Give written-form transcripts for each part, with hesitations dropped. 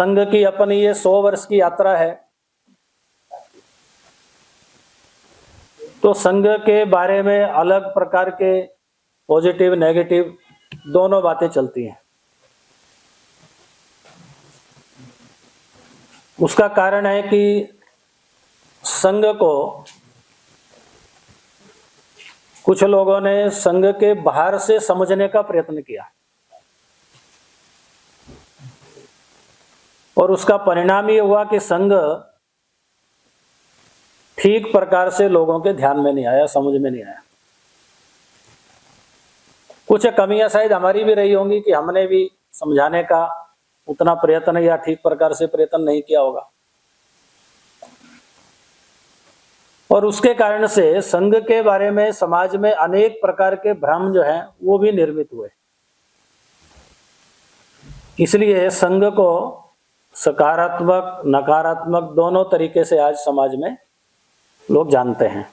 संघ की अपनी ये 100 वर्ष की यात्रा है, तो संघ के बारे में अलग प्रकार के पॉजिटिव नेगेटिव दोनों बातें चलती हैं। उसका कारण है कि संघ को कुछ लोगों ने संघ के बाहर से समझने का प्रयत्न किया और उसका परिणाम ये हुआ कि संघ ठीक प्रकार से लोगों के ध्यान में नहीं आया, समझ में नहीं आया। कुछ कमियां शायद हमारी भी रही होंगी कि हमने भी समझाने का उतना प्रयत्न या ठीक प्रकार से प्रयत्न नहीं किया होगा, और उसके कारण से संघ के बारे में समाज में अनेक प्रकार के भ्रम जो हैं वो भी निर्मित हुए। इसलिए संघ को सकारात्मक नकारात्मक दोनों तरीके से आज समाज में लोग जानते हैं।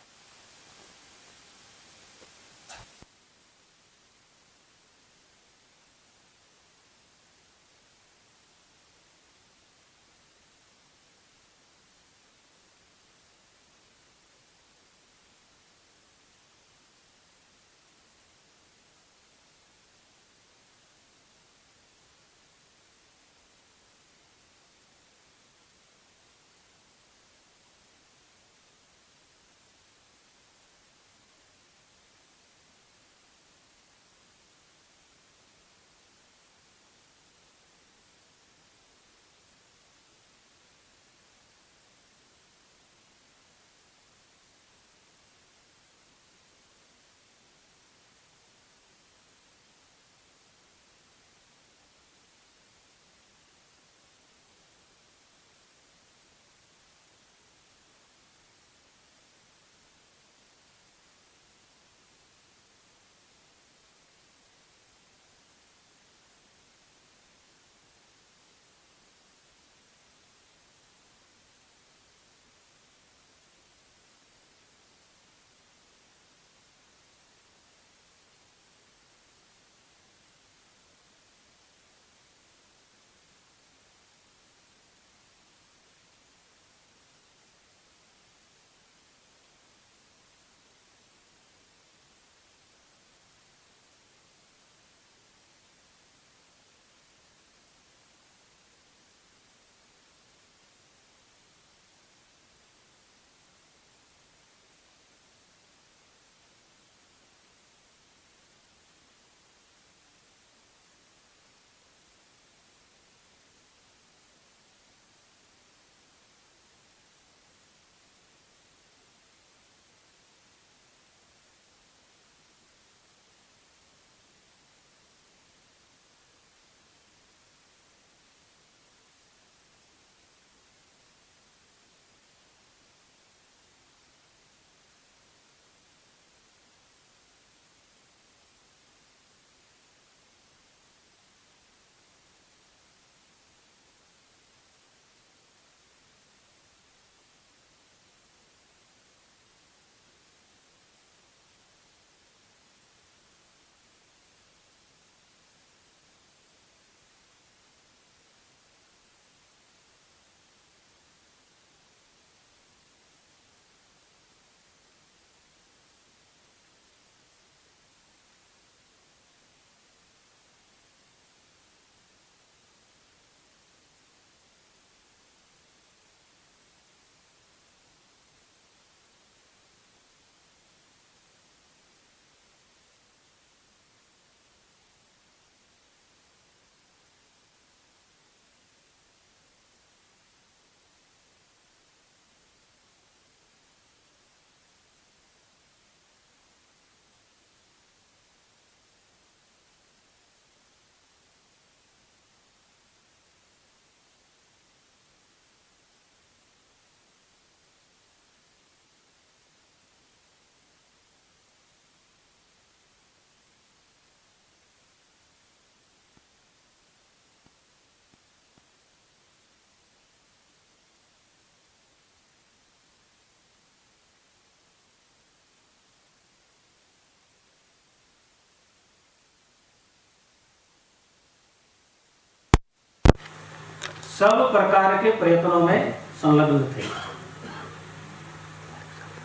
सब प्रकार के प्रयत्नों में संलग्न थे।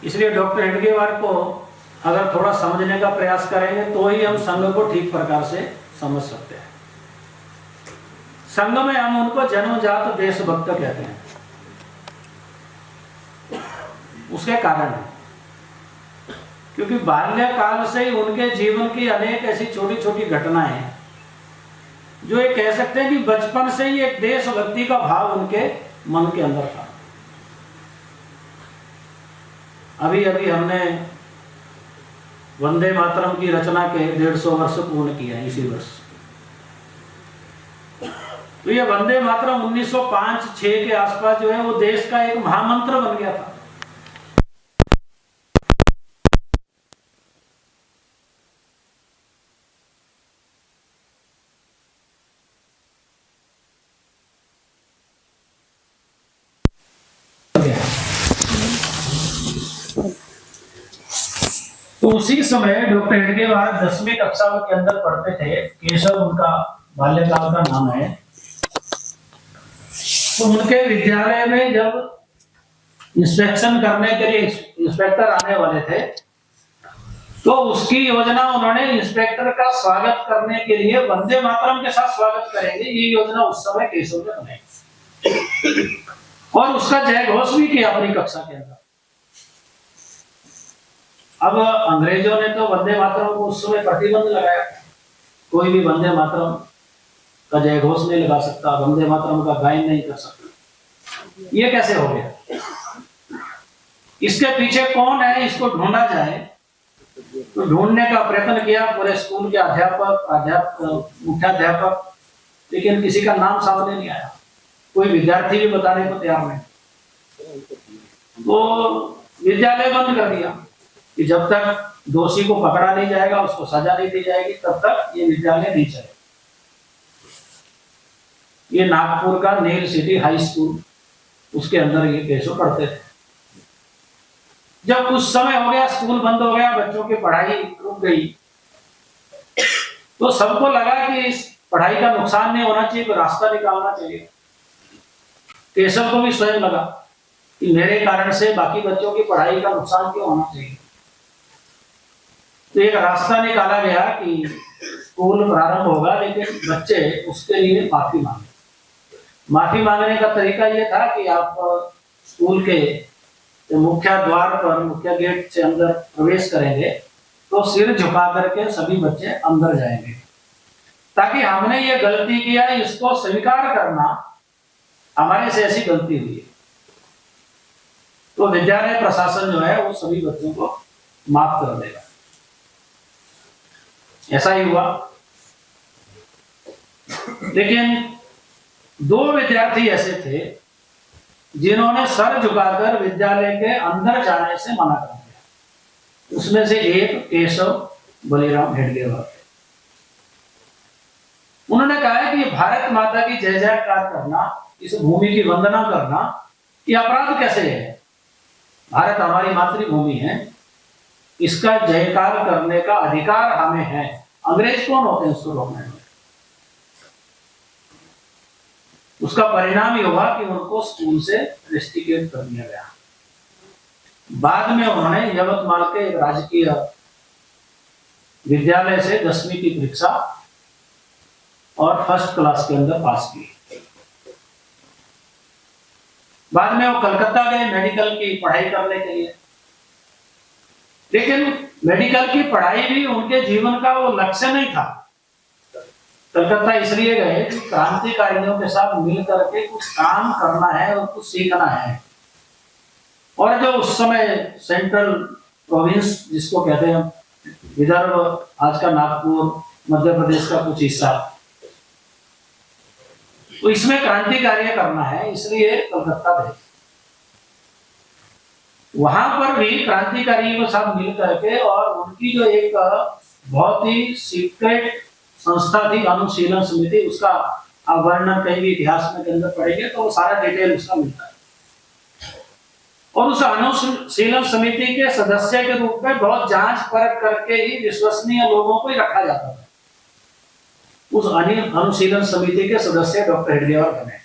इसलिए डॉक्टर हेडगेवार को अगर थोड़ा समझने का प्रयास करेंगे तो ही हम संघ को ठीक प्रकार से समझ सकते हैं। संघ में हम उनको जन्मजात देशभक्त कहते हैं। उसके कारण है क्योंकि बाल्यकाल से ही उनके जीवन की अनेक ऐसी छोटी छोटी घटनाएं जो ये कह सकते हैं कि बचपन से ही एक देशभक्ति का भाव उनके मन के अंदर था। अभी अभी हमने वंदे मातरम की रचना के 150 वर्ष पूर्ण किया है इसी वर्ष। तो ये वंदे मातरम 1905-6 के आसपास जो है वो देश का एक महामंत्र बन गया था। तो उसी समय डॉक्टर हेडगेवार 10वीं कक्षा के अंदर पढ़ते थे। केशव उनका बाल्यकाल का नाम है। तो उनके विद्यालय में जब इंस्पेक्शन करने के लिए इंस्पेक्टर आने वाले थे तो उसकी योजना उन्होंने इंस्पेक्टर का स्वागत करने के लिए वंदे मातरम के साथ स्वागत करेंगे, ये योजना उस समय केशव ने बनाई और उसका जय घोष भी किया अपनी कक्षा के अंदर। अब अंग्रेजों ने तो वंदे मातरम को उस समय प्रतिबंध लगाया, कोई भी वंदे मातरम का जय घोष नहीं लगा सकता, वंदे मातरम का गायन नहीं कर सकता। ये कैसे हो गया? इसके पीछे कौन है, इसको ढूंढा जाए। तो ढूंढने का प्रयत्न किया पूरे स्कूल के मुख्याध्यापक, लेकिन किसी का नाम सामने नहीं आया। कोई विद्यार्थी भी बताने को तैयार नहीं। तो विद्यालय बंद कर दिया कि जब तक दोषी को पकड़ा नहीं जाएगा, उसको सजा नहीं दी जाएगी, तब तक ये विद्यालय नहीं चलेगा। ये नागपुर का नील सिटी हाई स्कूल, उसके अंदर ये केशव पढ़ते थे। जब कुछ समय हो गया, स्कूल बंद हो गया, बच्चों की पढ़ाई रुक गई, तो सबको लगा कि इस पढ़ाई का नुकसान नहीं होना चाहिए, कोई रास्ता निकालना चाहिए। केशव को भी स्वयं लगा कि मेरे कारण से बाकी बच्चों की पढ़ाई का नुकसान क्यों होना चाहिए। तो एक रास्ता निकाला गया कि स्कूल प्रारंभ होगा, लेकिन बच्चे उसके लिए माफी मांगे। माफी मांगने का तरीका यह था कि आप स्कूल के मुख्य द्वार पर, मुख्य गेट से अंदर प्रवेश करेंगे तो सिर झुका करके सभी बच्चे अंदर जाएंगे, ताकि हमने ये गलती किया इसको स्वीकार करना, हमारे से ऐसी गलती हुई है। तो विद्यालय प्रशासन जो है वो सभी बच्चों को माफ कर देगा। ऐसा ही हुआ। लेकिन 2 विद्यार्थी ऐसे थे जिन्होंने सर झुकाकर विद्यालय के अंदर जाने से मना कर दिया। उसमें से एक केशव बलिराम हेडगेवार थे। उन्होंने कहा है कि भारत माता की जय जयकार करना, इस भूमि की वंदना करना, ये अपराध कैसे है? भारत हमारी मातृभूमि है, इसका जयकार करने का अधिकार हमें है। अंग्रेज कौन होते हैं उसको रोकने में? उसका परिणाम ये हुआ कि उनको स्कूल से रेस्टिकेट कर दिया गया। बाद में उन्होंने यवतमाल के राजकीय विद्यालय से 10वीं की परीक्षा और फर्स्ट क्लास के अंदर पास की। बाद में वो कलकत्ता गए मेडिकल की पढ़ाई करने के लिए, लेकिन मेडिकल की पढ़ाई भी उनके जीवन का वो लक्ष्य नहीं था। कलकत्ता इसलिए गए कि क्रांतिकारियों के साथ मिल करके कुछ काम करना है और कुछ सीखना है। और जो उस समय सेंट्रल प्रोविंस जिसको कहते हैं विदर्भ, आज का नागपुर, मध्य प्रदेश का कुछ हिस्सा, तो इसमें क्रांति कार्य करना है, इसलिए कलकत्ता गए। वहां पर भी क्रांतिकारियों के साथ मिल करके, और उनकी जो एक बहुत ही सीक्रेट संस्था थी अनुशीलन समिति, उसका वर्णन कहीं भी इतिहास में के अंदर पढ़ेंगे तो सारा डिटेल उसका मिलता है। और उस अनुशीलन समिति के सदस्य के रूप में बहुत जांच परख करके ही विश्वसनीय लोगों को ही रखा जाता था। उस अनुशीलन समिति के सदस्य डॉक्टर हेडगेवार बने।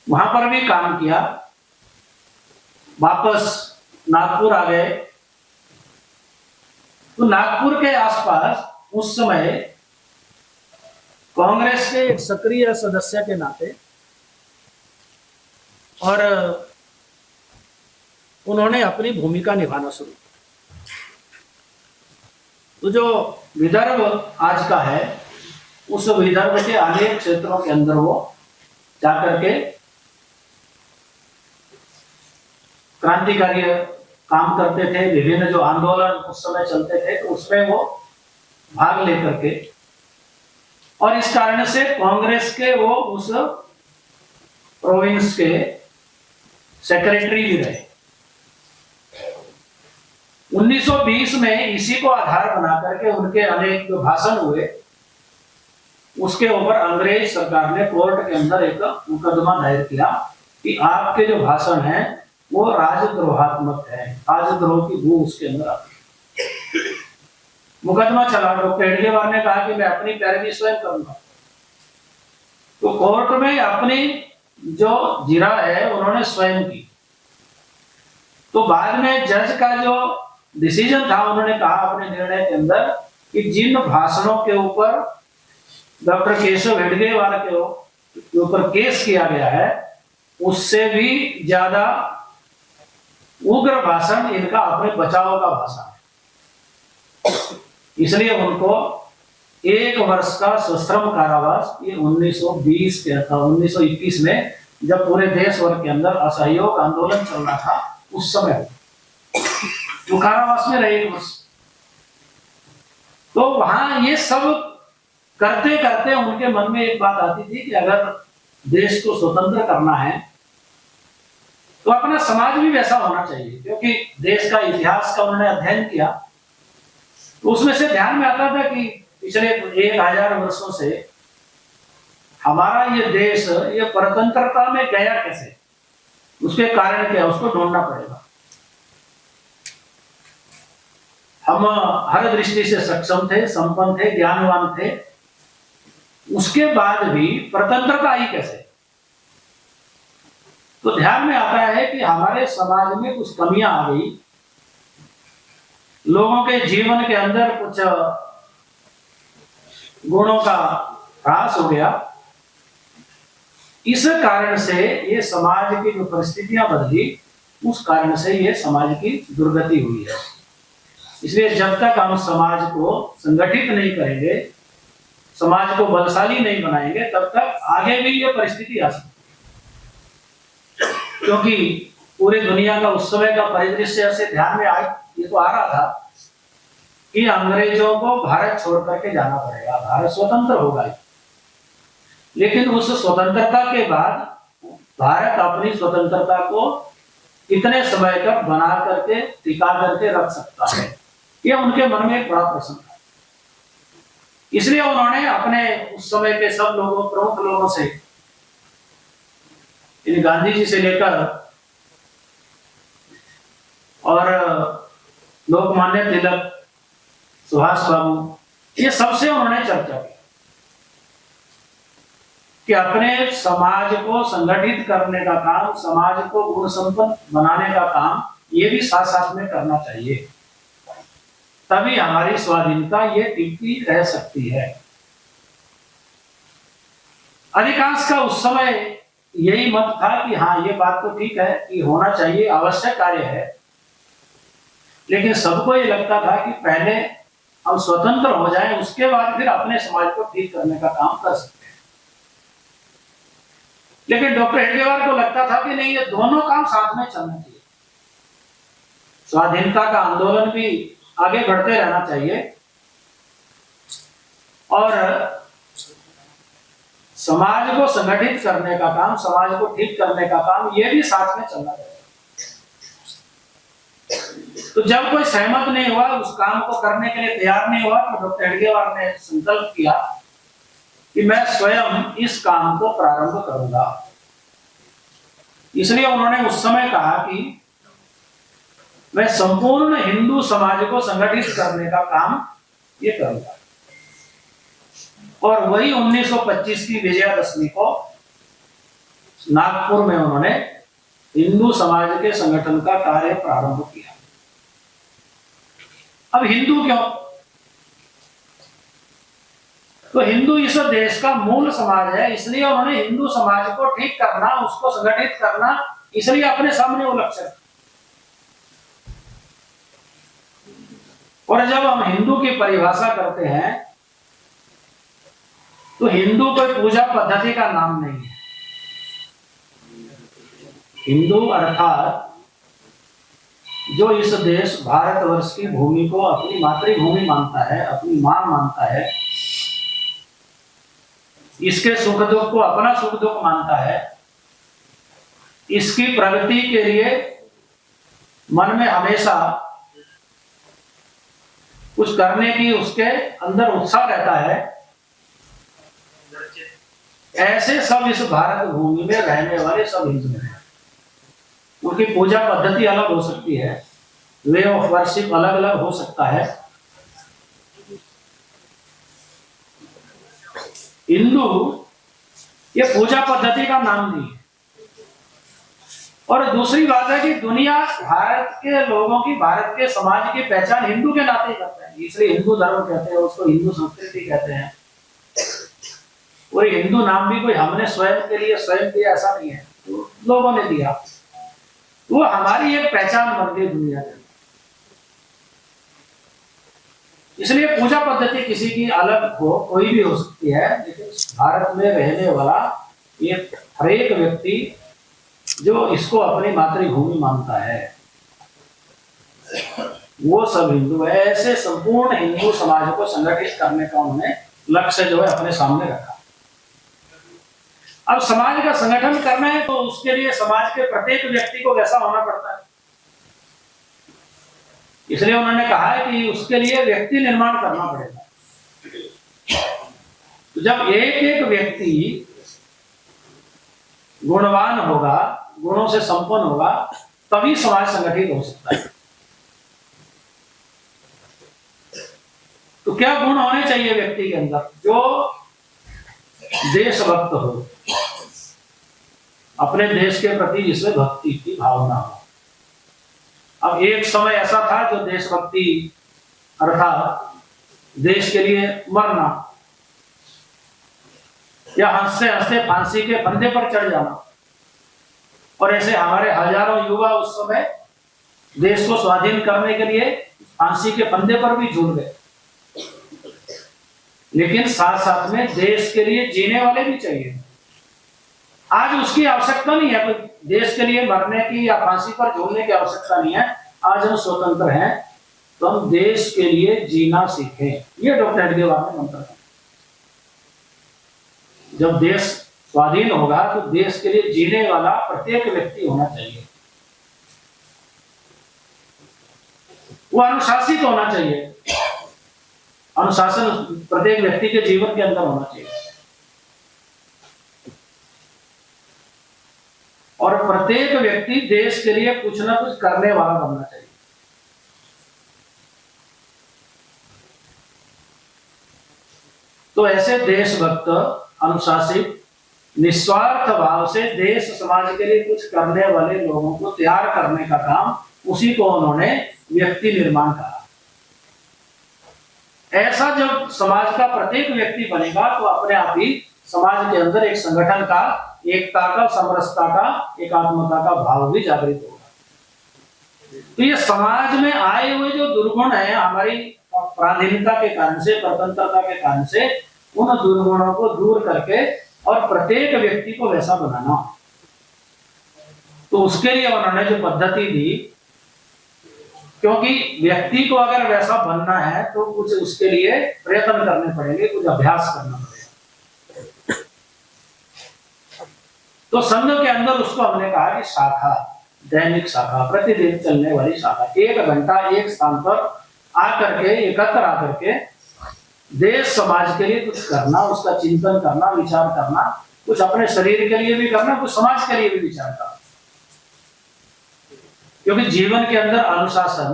वहां पर भी काम किया, वापस नागपुर आ गए। तो नागपुर के आसपास उस समय कांग्रेस के एक सक्रिय सदस्य के नाते और उन्होंने अपनी भूमिका निभाना शुरू किया। तो जो विदर्भ आज का है, उस विदर्भ के अनेक क्षेत्रों के अंदर वो जाकर के क्रांतिकारी काम करते थे। विभिन्न जो आंदोलन उस समय चलते थे तो उसमें वो भाग लेकर के, और इस कारण से कांग्रेस के वो उस प्रोविंस के सेक्रेटरी भी रहे। 1920 में इसी को आधार बना करके उनके अनेक जो भाषण हुए, उसके ऊपर अंग्रेज सरकार ने कोर्ट के अंदर एक मुकदमा दायर किया कि आपके जो भाषण हैं वो राजद्रोहात्मक है, राजद्रोह की भू उसके अंदर आती है। मुकदमा चला। डॉक्टर हेडगेवार ने कहा कि मैं अपनी पैरवी स्वयं करूंगा। तो कोर्ट में अपनी जो जिरा है उन्होंने स्वयं की। तो बाद में जज का जो डिसीजन था, उन्होंने कहा अपने निर्णय के अंदर कि जिन भाषणों के ऊपर डॉक्टर केशव हेडगेवार के ऊपर केस किया गया है, उससे भी ज्यादा उग्र भाषण इनका अपने बचाव का भाषण है। इसलिए उनको 1 वर्ष का सश्रम कारावास, ये 1920 के था, 1921 में जब पूरे देश भर के अंदर असहयोग आंदोलन चल रहा था, उस समय वो कारावास में रहे 1 वर्ष। तो वहां ये सब करते करते उनके मन में एक बात आती थी कि अगर देश को स्वतंत्र करना है तो अपना समाज भी वैसा होना चाहिए, क्योंकि देश का इतिहास का उन्होंने अध्ययन किया। तो उसमें से ध्यान में आता था कि पिछले 1000 वर्षों से हमारा ये देश ये परतंत्रता में गया कैसे, उसके कारण क्या, उसको ढूंढना पड़ेगा। हम हर दृष्टि से सक्षम थे, संपन्न थे, ज्ञानवान थे, उसके बाद भी परतंत्रता आई कैसे। तो ध्यान में आता है कि हमारे समाज में कुछ कमियां आ गई, लोगों के जीवन के अंदर कुछ गुणों का ह्रास हो गया। इस कारण से ये समाज की जो परिस्थितियां बदली, उस कारण से ये समाज की दुर्गति हुई है। इसलिए जब तक हम समाज को संगठित नहीं करेंगे, समाज को बलशाली नहीं बनाएंगे, तब तक आगे भी ये परिस्थिति आ सकती है। क्योंकि पूरी दुनिया का उस समय का परिदृश्य ऐसे ध्यान में ये तो आ रहा था कि अंग्रेजों को भारत छोड़ करके जाना पड़ेगा, भारत स्वतंत्र होगा। लेकिन उस स्वतंत्रता के बाद भारत अपनी स्वतंत्रता को कितने समय तक बना करके टिका करके रख सकता है, ये उनके मन में एक बड़ा प्रश्न था। इसलिए उन्होंने अपने उस समय के सब लोगों, प्रमुख लोगों से, इन गांधी जी से लेकर और लोकमान्य तिलक, सुभाष बाबू, ये सबसे उन्होंने चर्चा की कि अपने समाज को संगठित करने का काम, समाज को गुण संपन्न बनाने का काम, ये भी साथ साथ में करना चाहिए, तभी हमारी स्वाधीनता ये टिकी रह सकती है। अधिकांश का उस समय यही मत था कि हाँ, ये बात तो ठीक है कि होना चाहिए, आवश्यक कार्य है, लेकिन सबको ये लगता था कि पहले हम स्वतंत्र हो जाएं, उसके बाद फिर अपने समाज को ठीक करने का काम कर सकते हैं। लेकिन डॉक्टर हेडगेवार को लगता था कि नहीं, ये दोनों काम साथ में चलना चाहिए। स्वाधीनता का आंदोलन भी आगे बढ़ते रहना चाहिए और समाज को संगठित करने का काम, समाज को ठीक करने का काम, ये भी साथ में चलना चाहिए। तो जब कोई सहमत नहीं हुआ, उस काम को करने के लिए तैयार नहीं हुआ, तो डॉक्टर हेडगेवार ने संकल्प किया कि मैं स्वयं इस काम को प्रारंभ करूंगा। इसलिए उन्होंने उस समय कहा कि मैं संपूर्ण हिंदू समाज को संगठित करने का काम ये करूंगा। और वही 1925 की विजयादशमी को नागपुर में उन्होंने हिंदू समाज के संगठन का कार्य प्रारंभ किया। अब हिंदू क्यों? तो हिंदू इस देश का मूल समाज है, इसलिए उन्होंने हिंदू समाज को ठीक करना, उसको संगठित करना, इसलिए अपने सामने वो लक्ष्य रखा। और जब हम हिंदू की परिभाषा करते हैं तो हिंदू कोई पूजा पद्धति का नाम नहीं है। हिंदू अर्थात जो इस देश भारतवर्ष की भूमि को अपनी मातृभूमि मानता है, अपनी मां मानता है, इसके सुख दुख को अपना सुख दुख मानता है, इसकी प्रगति के लिए मन में हमेशा कुछ करने की उसके अंदर उत्साह रहता है, ऐसे सब इस भारत भूमि में रहने वाले सब हिंदू हैं। उनकी पूजा पद्धति अलग हो सकती है, वे ऑफ वर्शिप अलग अलग हो सकता है। हिंदू ये पूजा पद्धति का नाम नहीं है। और दूसरी बात है कि दुनिया भारत के लोगों की, भारत के समाज की पहचान हिंदू के नाते करते हैं, इसलिए हिंदू धर्म कहते हैं, उसको हिंदू संस्कृति कहते हैं। और हिंदू नाम भी कोई हमने स्वयं के लिए स्वयं दिया ऐसा नहीं है, तो लोगों ने दिया, वो हमारी एक पहचान बन गई दुनिया में। इसलिए पूजा पद्धति किसी की अलग हो, कोई भी हो सकती है, लेकिन भारत में रहने वाला ये हर एक व्यक्ति जो इसको अपनी मातृभूमि मानता है वो सब हिंदू है। ऐसे संपूर्ण हिंदू समाज को संगठित करने का उन्होंने लक्ष्य जो है अपने सामने रखा। अब समाज का संगठन करना है तो उसके लिए समाज के प्रत्येक व्यक्ति को वैसा होना पड़ता है, इसलिए उन्होंने कहा है कि उसके लिए व्यक्ति निर्माण करना पड़ेगा। तो जब एक एक व्यक्ति गुणवान होगा, गुणों से संपन्न होगा, तभी समाज संगठित हो सकता है। तो क्या गुण होने चाहिए व्यक्ति के अंदर? जो देशभक्त हो, अपने देश के प्रति जिसमें भक्ति की भावना हो। अब एक समय ऐसा था जो देशभक्ति अर्थात देश के लिए मरना या हंसते हंसते फांसी के फंदे पर चढ़ जाना, और ऐसे हमारे हजारों युवा उस समय देश को स्वाधीन करने के लिए फांसी के फंदे पर भी झूल गए। लेकिन साथ साथ में देश के लिए जीने वाले भी चाहिए। आज उसकी आवश्यकता नहीं है, कोई देश के लिए मरने की या फांसी पर झूलने की आवश्यकता नहीं है। आज हम स्वतंत्र हैं तो हम देश के लिए जीना सीखें, ये डॉक्टर हेडगेवार ने मंत्र था। जब देश स्वाधीन होगा तो देश के लिए जीने वाला प्रत्येक व्यक्ति होना चाहिए, वो अनुशासित होना चाहिए। अनुशासन प्रत्येक व्यक्ति के जीवन के अंदर होना चाहिए, और प्रत्येक व्यक्ति देश के लिए कुछ ना कुछ करने वाला बनना चाहिए। तो ऐसे देशभक्त, अनुशासित, निस्वार्थ भाव से देश समाज के लिए कुछ करने वाले लोगों को तैयार करने का काम, उसी को उन्होंने व्यक्ति निर्माण कहा। ऐसा जब समाज का प्रत्येक व्यक्ति बनेगा तो अपने आप ही समाज के अंदर एक संगठन का, एकता का, समरसता का, एकात्मता का भाव भी जागृत होगा। तो ये समाज में आए हुए जो दुर्गुण है हमारी पराधीनता के कारण से, स्वतंत्रता के कारण से, उन दुर्गुणों को दूर करके और प्रत्येक व्यक्ति को वैसा बनाना, तो उसके लिए उन्होंने जो पद्धति दी, क्योंकि व्यक्ति को अगर वैसा बनना है तो कुछ उसके लिए प्रयत्न करने पड़ेंगे, कुछ अभ्यास करना पड़ेगा। तो संघ के अंदर उसको हमने कहा कि शाखा, दैनिक शाखा, प्रतिदिन चलने वाली शाखा, 1 घंटा एक स्थान पर आकर के, एकत्र आकर के देश समाज के लिए कुछ करना, उसका चिंतन करना, विचार करना, कुछ अपने शरीर के लिए भी करना, कुछ समाज के लिए भी विचार करना। क्योंकि जीवन के अंदर अनुशासन,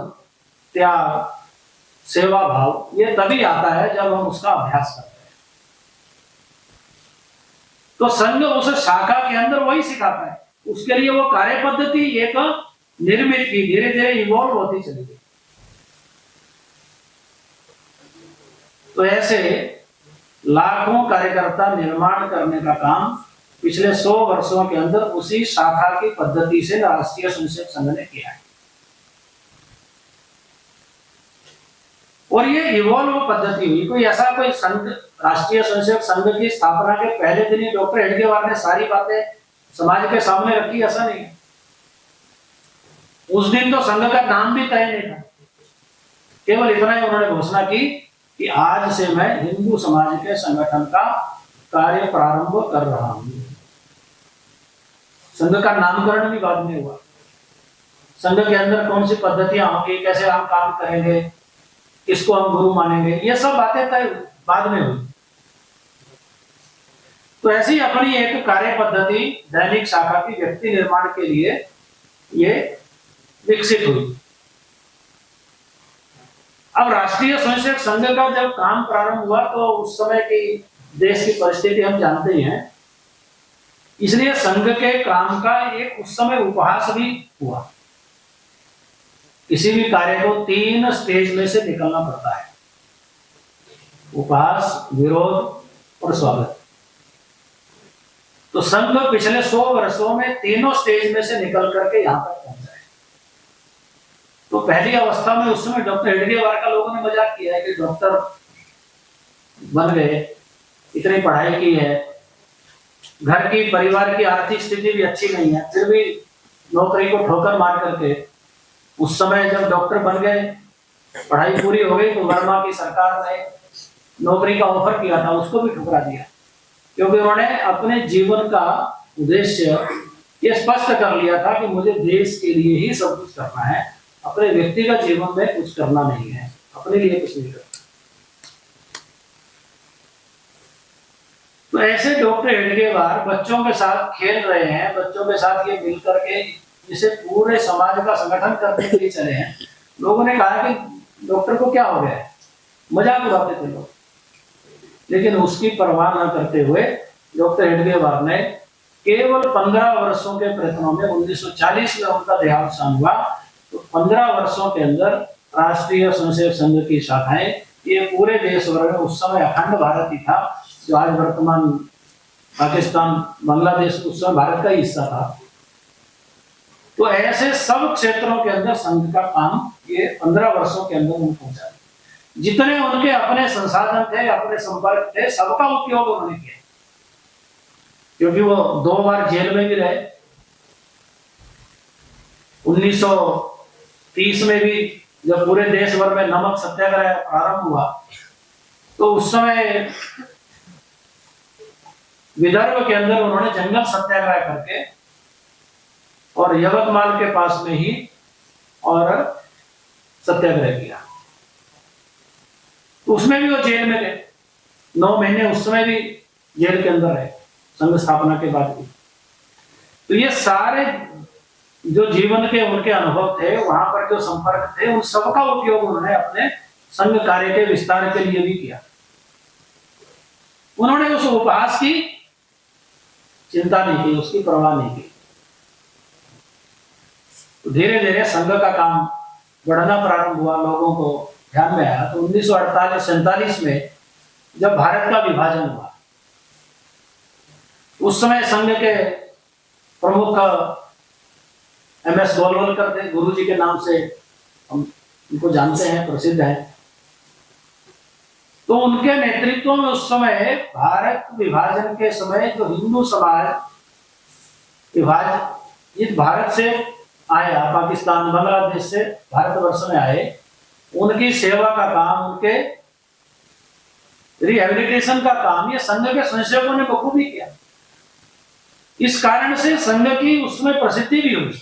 त्याग, सेवा भाव ये तभी आता है जब हम उसका अभ्यास करते हैं। तो संघ उस शाखा के अंदर वही सिखाता है, उसके लिए वो कार्य पद्धति एक निर्मित की, धीरे धीरे इवॉल्व होती चली गई। तो ऐसे लाखों कार्यकर्ता निर्माण करने का काम पिछले 100 वर्षों के अंदर उसी शाखा की पद्धति से राष्ट्रीय स्वयंसेवक संघ ने किया है। और ये इवॉल्व पद्धति हुई। कोई ऐसा कोई संघ, राष्ट्रीय स्वयंसेवक संघ की स्थापना के पहले दिन ही डॉक्टर हेडगेवार ने सारी बातें समाज के सामने रखी, ऐसा नहीं है। उस दिन तो संघ का नाम भी तय नहीं था, केवल इतना ही उन्होंने घोषणा की कि आज से मैं हिंदू समाज के संगठन का कार्य प्रारंभ कर रहा हूं। संघ का नामकरण भी बाद में हुआ। संघ के अंदर कौन सी पद्धतियां होंगी, कैसे हम काम करेंगे, किसको हम गुरु मानेंगे, ये सब बातें तय बाद में हुई। तो ऐसी अपनी एक कार्य पद्धति दैनिक शाखा की व्यक्ति निर्माण के लिए ये विकसित हुई। अब राष्ट्रीय स्वयंसेवक संघ का जब काम प्रारंभ हुआ तो उस समय की देश की परिस्थिति हम जानते ही हैं, इसलिए संघ के काम का एक उस समय उपहास भी हुआ। किसी भी कार्य को 3 स्टेज में से निकलना पड़ता है, उपहास, विरोध और स्वागत। तो संघ पिछले 100 वर्षों में तीनों स्टेज में से निकल करके यहां तक पहुंचा है। तो पहली अवस्था में उस समय डॉक्टर हेडगेवार का लोगों ने मजाक किया है कि डॉक्टर बन गए, इतनी पढ़ाई की है, घर की परिवार की आर्थिक स्थिति भी अच्छी नहीं है, फिर भी नौकरी को ठोकर मार करके उस समय जब डॉक्टर बन गए, पढ़ाई पूरी हो गई, तो वर्मा की सरकार ने नौकरी का ऑफर किया था, उसको भी ठुकरा दिया, क्योंकि उन्होंने अपने जीवन का उद्देश्य ये स्पष्ट कर लिया था कि मुझे देश के लिए ही सब कुछ करना है, अपने व्यक्तिगत जीवन में कुछ करना नहीं है, अपने लिए कुछ नहीं करना। तो ऐसे डॉक्टर हेडगेवार बच्चों के साथ खेल रहे हैं, बच्चों के साथ ये मिलकर के जिसे पूरे समाज का संगठन करने के लिए चले हैं। लोगों ने कहा कि डॉक्टर को क्या हो गया है, मजाक उड़ाते थे लोग, लेकिन उसकी परवाह न करते हुए डॉक्टर हेडगेवार ने केवल 15 वर्षों के प्रयत्नों में 1940 में उनका देहावसान हुआ। तो 15 वर्षों के अंदर राष्ट्रीय स्वयंसेवक संघ की शाखाएं ये पूरे देश भर में, उस समय अखंड भारत ही था, जो आज वर्तमान पाकिस्तान, बांग्लादेश उस समय भारत का ही हिस्सा था। तो ऐसे सब क्षेत्रों के अंदर संघ का काम ये 15 वर्षों के अंदर उन्हें पहुंचा। जितने उनके अपने संसाधन थे, अपने संपर्क थे, सबका उपयोग उन्होंने किया, क्योंकि वो 2 बार जेल में भी रहे। 1930 में भी जब पूरे देश भर में नमक सत्याग्रह प्रारंभ हुआ, तो उस समय विदर्भ के अंदर उन्होंने जंगल सत्याग्रह करके और यवतमाल के पास में ही और सत्याग्रह किया। तो उसमें भी वो जेल में गए, 9 महीने उस समय भी जेल के अंदर रहे, संघ स्थापना के बाद भी। तो ये सारे जो जीवन के उनके अनुभव थे, वहां पर जो संपर्क थे, उन सबका उपयोग उन्होंने अपने संघ कार्य के विस्तार के लिए भी किया। उन्होंने उस उपहास की चिंता नहीं की, उसकी परवाह नहीं की। तो धीरे धीरे संघ का काम बढ़ना प्रारंभ हुआ, लोगों को ध्यान में आया। तो 1948-47 में जब भारत का विभाजन हुआ, उस समय संघ के प्रमुख MS गोलवलकर थे, गुरुजी के नाम से हम उनको जानते हैं, प्रसिद्ध हैं। तो उनके नेतृत्व में उस समय भारत विभाजन के समय जो हिंदू समाज विभाजित भारत से आया, पाकिस्तान, बांग्लादेश से भारतवर्ष में आए, उनकी सेवा का काम, उनके रिहेबिलिटेशन का काम ये संघ के स्वयंसेवकों ने बखूबी किया। इस कारण से संघ की उसमें प्रसिद्धि भी हुई।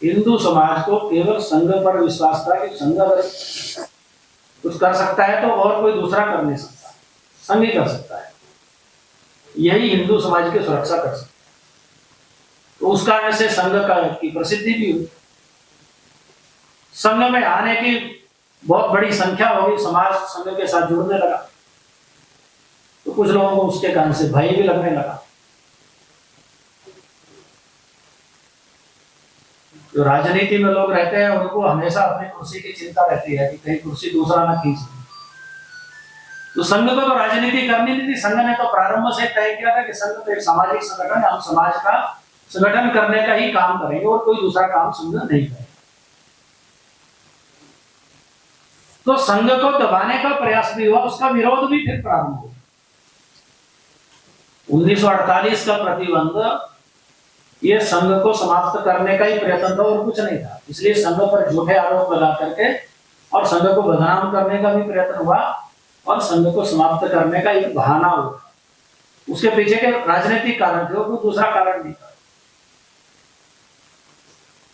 हिंदू समाज को केवल संघ पर विश्वास था कि संघ अगर कुछ कर सकता है तो और कोई दूसरा कर नहीं सकता, संघ ही कर सकता है, यही हिंदू समाज की सुरक्षा कर सकता है। तो उस कारण से संघ की प्रसिद्धि भी हुई। संघ में आने की बहुत बड़ी संख्या होगी, समाज संघ के साथ जुड़ने लगा। तो कुछ लोगों को उसके कारण से भय भी लगने लगा। जो राजनीति में लोग रहते हैं उनको हमेशा अपनी कुर्सी की चिंता रहती है कि कहीं कुर्सी दूसरा ना खींच ले। तो संघ को तो राजनीति करनी नहीं थी। संघ ने तो प्रारंभ से तय किया था कि संघ तो एक सामाजिक संगठन है, हम समाज का संगठन करने का ही काम करेंगे और कोई दूसरा काम संघ नहीं करेगा। तो संघ को दबाने का प्रयास भी हुआ, उसका विरोध भी फिर प्रारंभ हुआ। 1948 का प्रतिबंध ये संघ को समाप्त करने का ही प्रयत्न था और कुछ नहीं था। इसलिए संघ पर झूठे आरोप लगा करके और संघ को बदनाम करने का भी प्रयत्न हुआ और संघ को समाप्त करने का एक बहाना हुआ। उसके पीछे के राजनीतिक कारण थे, कोई दूसरा कारण नहीं था।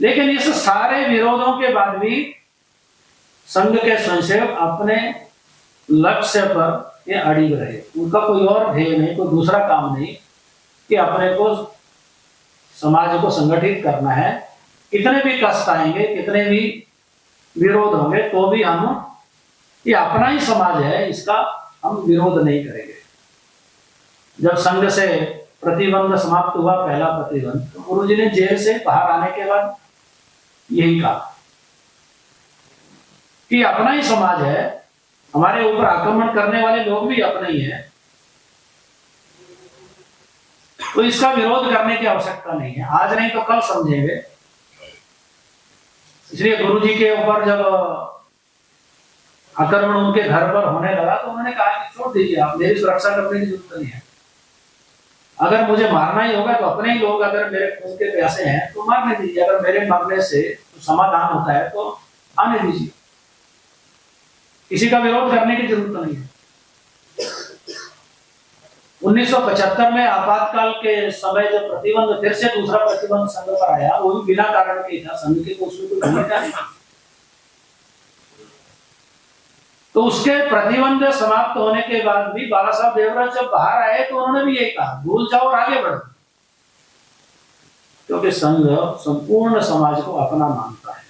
लेकिन इस सारे विरोधों के बाद भी संघ के स्वयंसेवक अपने लक्ष्य पर ये अड़िग रहे। उनका कोई और ध्येय नहीं, कोई दूसरा काम नहीं कि अपने को समाज को संगठित करना है। कितने भी कष्ट आएंगे, कितने भी विरोध होंगे, तो भी हम ये अपना ही समाज है, इसका हम विरोध नहीं करेंगे। जब संघ से प्रतिबंध समाप्त हुआ, पहला प्रतिबंध, तो गुरुजी ने जेल से बाहर आने के बाद यही कहा कि अपना ही समाज है, हमारे ऊपर आक्रमण करने वाले लोग भी अपने ही हैं, तो इसका विरोध करने की आवश्यकता नहीं है। आज नहीं तो कल समझेंगे। इसलिए गुरुजी के ऊपर जब आक्रमण उनके घर पर होने लगा तो उन्होंने कहा कि छोड़ दीजिए, आप मेरी सुरक्षा करने की जरूरत नहीं है। अगर मुझे मारना ही होगा तो अपने ही लोग अगर मेरे खून के प्यासे हैं तो मारने दीजिए, अगर मेरे मरने से तो समाधान होता है तो आने दीजिए, किसी का विरोध करने की जरूरत नहीं है। 1975 में आपातकाल के समय जब प्रतिबंध फिर से दूसरा प्रतिबंध संघ पर आया, वो भी बिना कारण के था, संघ की तो उसमें कोई भूमिका नहीं। तो उसके प्रतिबंध समाप्त होने के बाद भी बाला साहब देवराज जब बाहर आए तो उन्होंने भी यही कहा, भूल जाओ और आगे बढ़ो, क्योंकि संघ संपूर्ण समाज को अपना मानता है।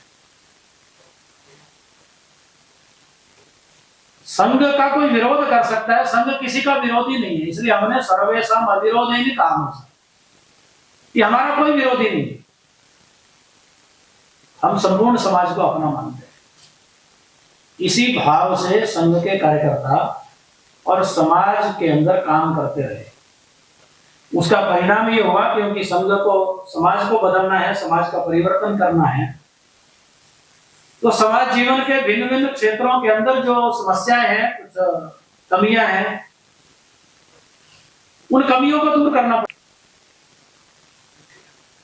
संघ का कोई विरोध कर सकता है, संघ किसी का विरोधी नहीं है। इसलिए हमने सर्वेशम अविरोधी नहीं कहा, कि हमारा कोई विरोधी नहीं है, हम संपूर्ण समाज को अपना मानते हैं। इसी भाव से संघ के कार्यकर्ता और समाज के अंदर काम करते रहे। उसका परिणाम ये हुआ, क्योंकि संघ को, समाज को बदलना है, समाज का परिवर्तन करना है, तो समाज जीवन के भिन्न भिन्न क्षेत्रों के अंदर जो समस्याएं हैं, कुछ कमियां हैं, उन कमियों को दूर करना पड़ता।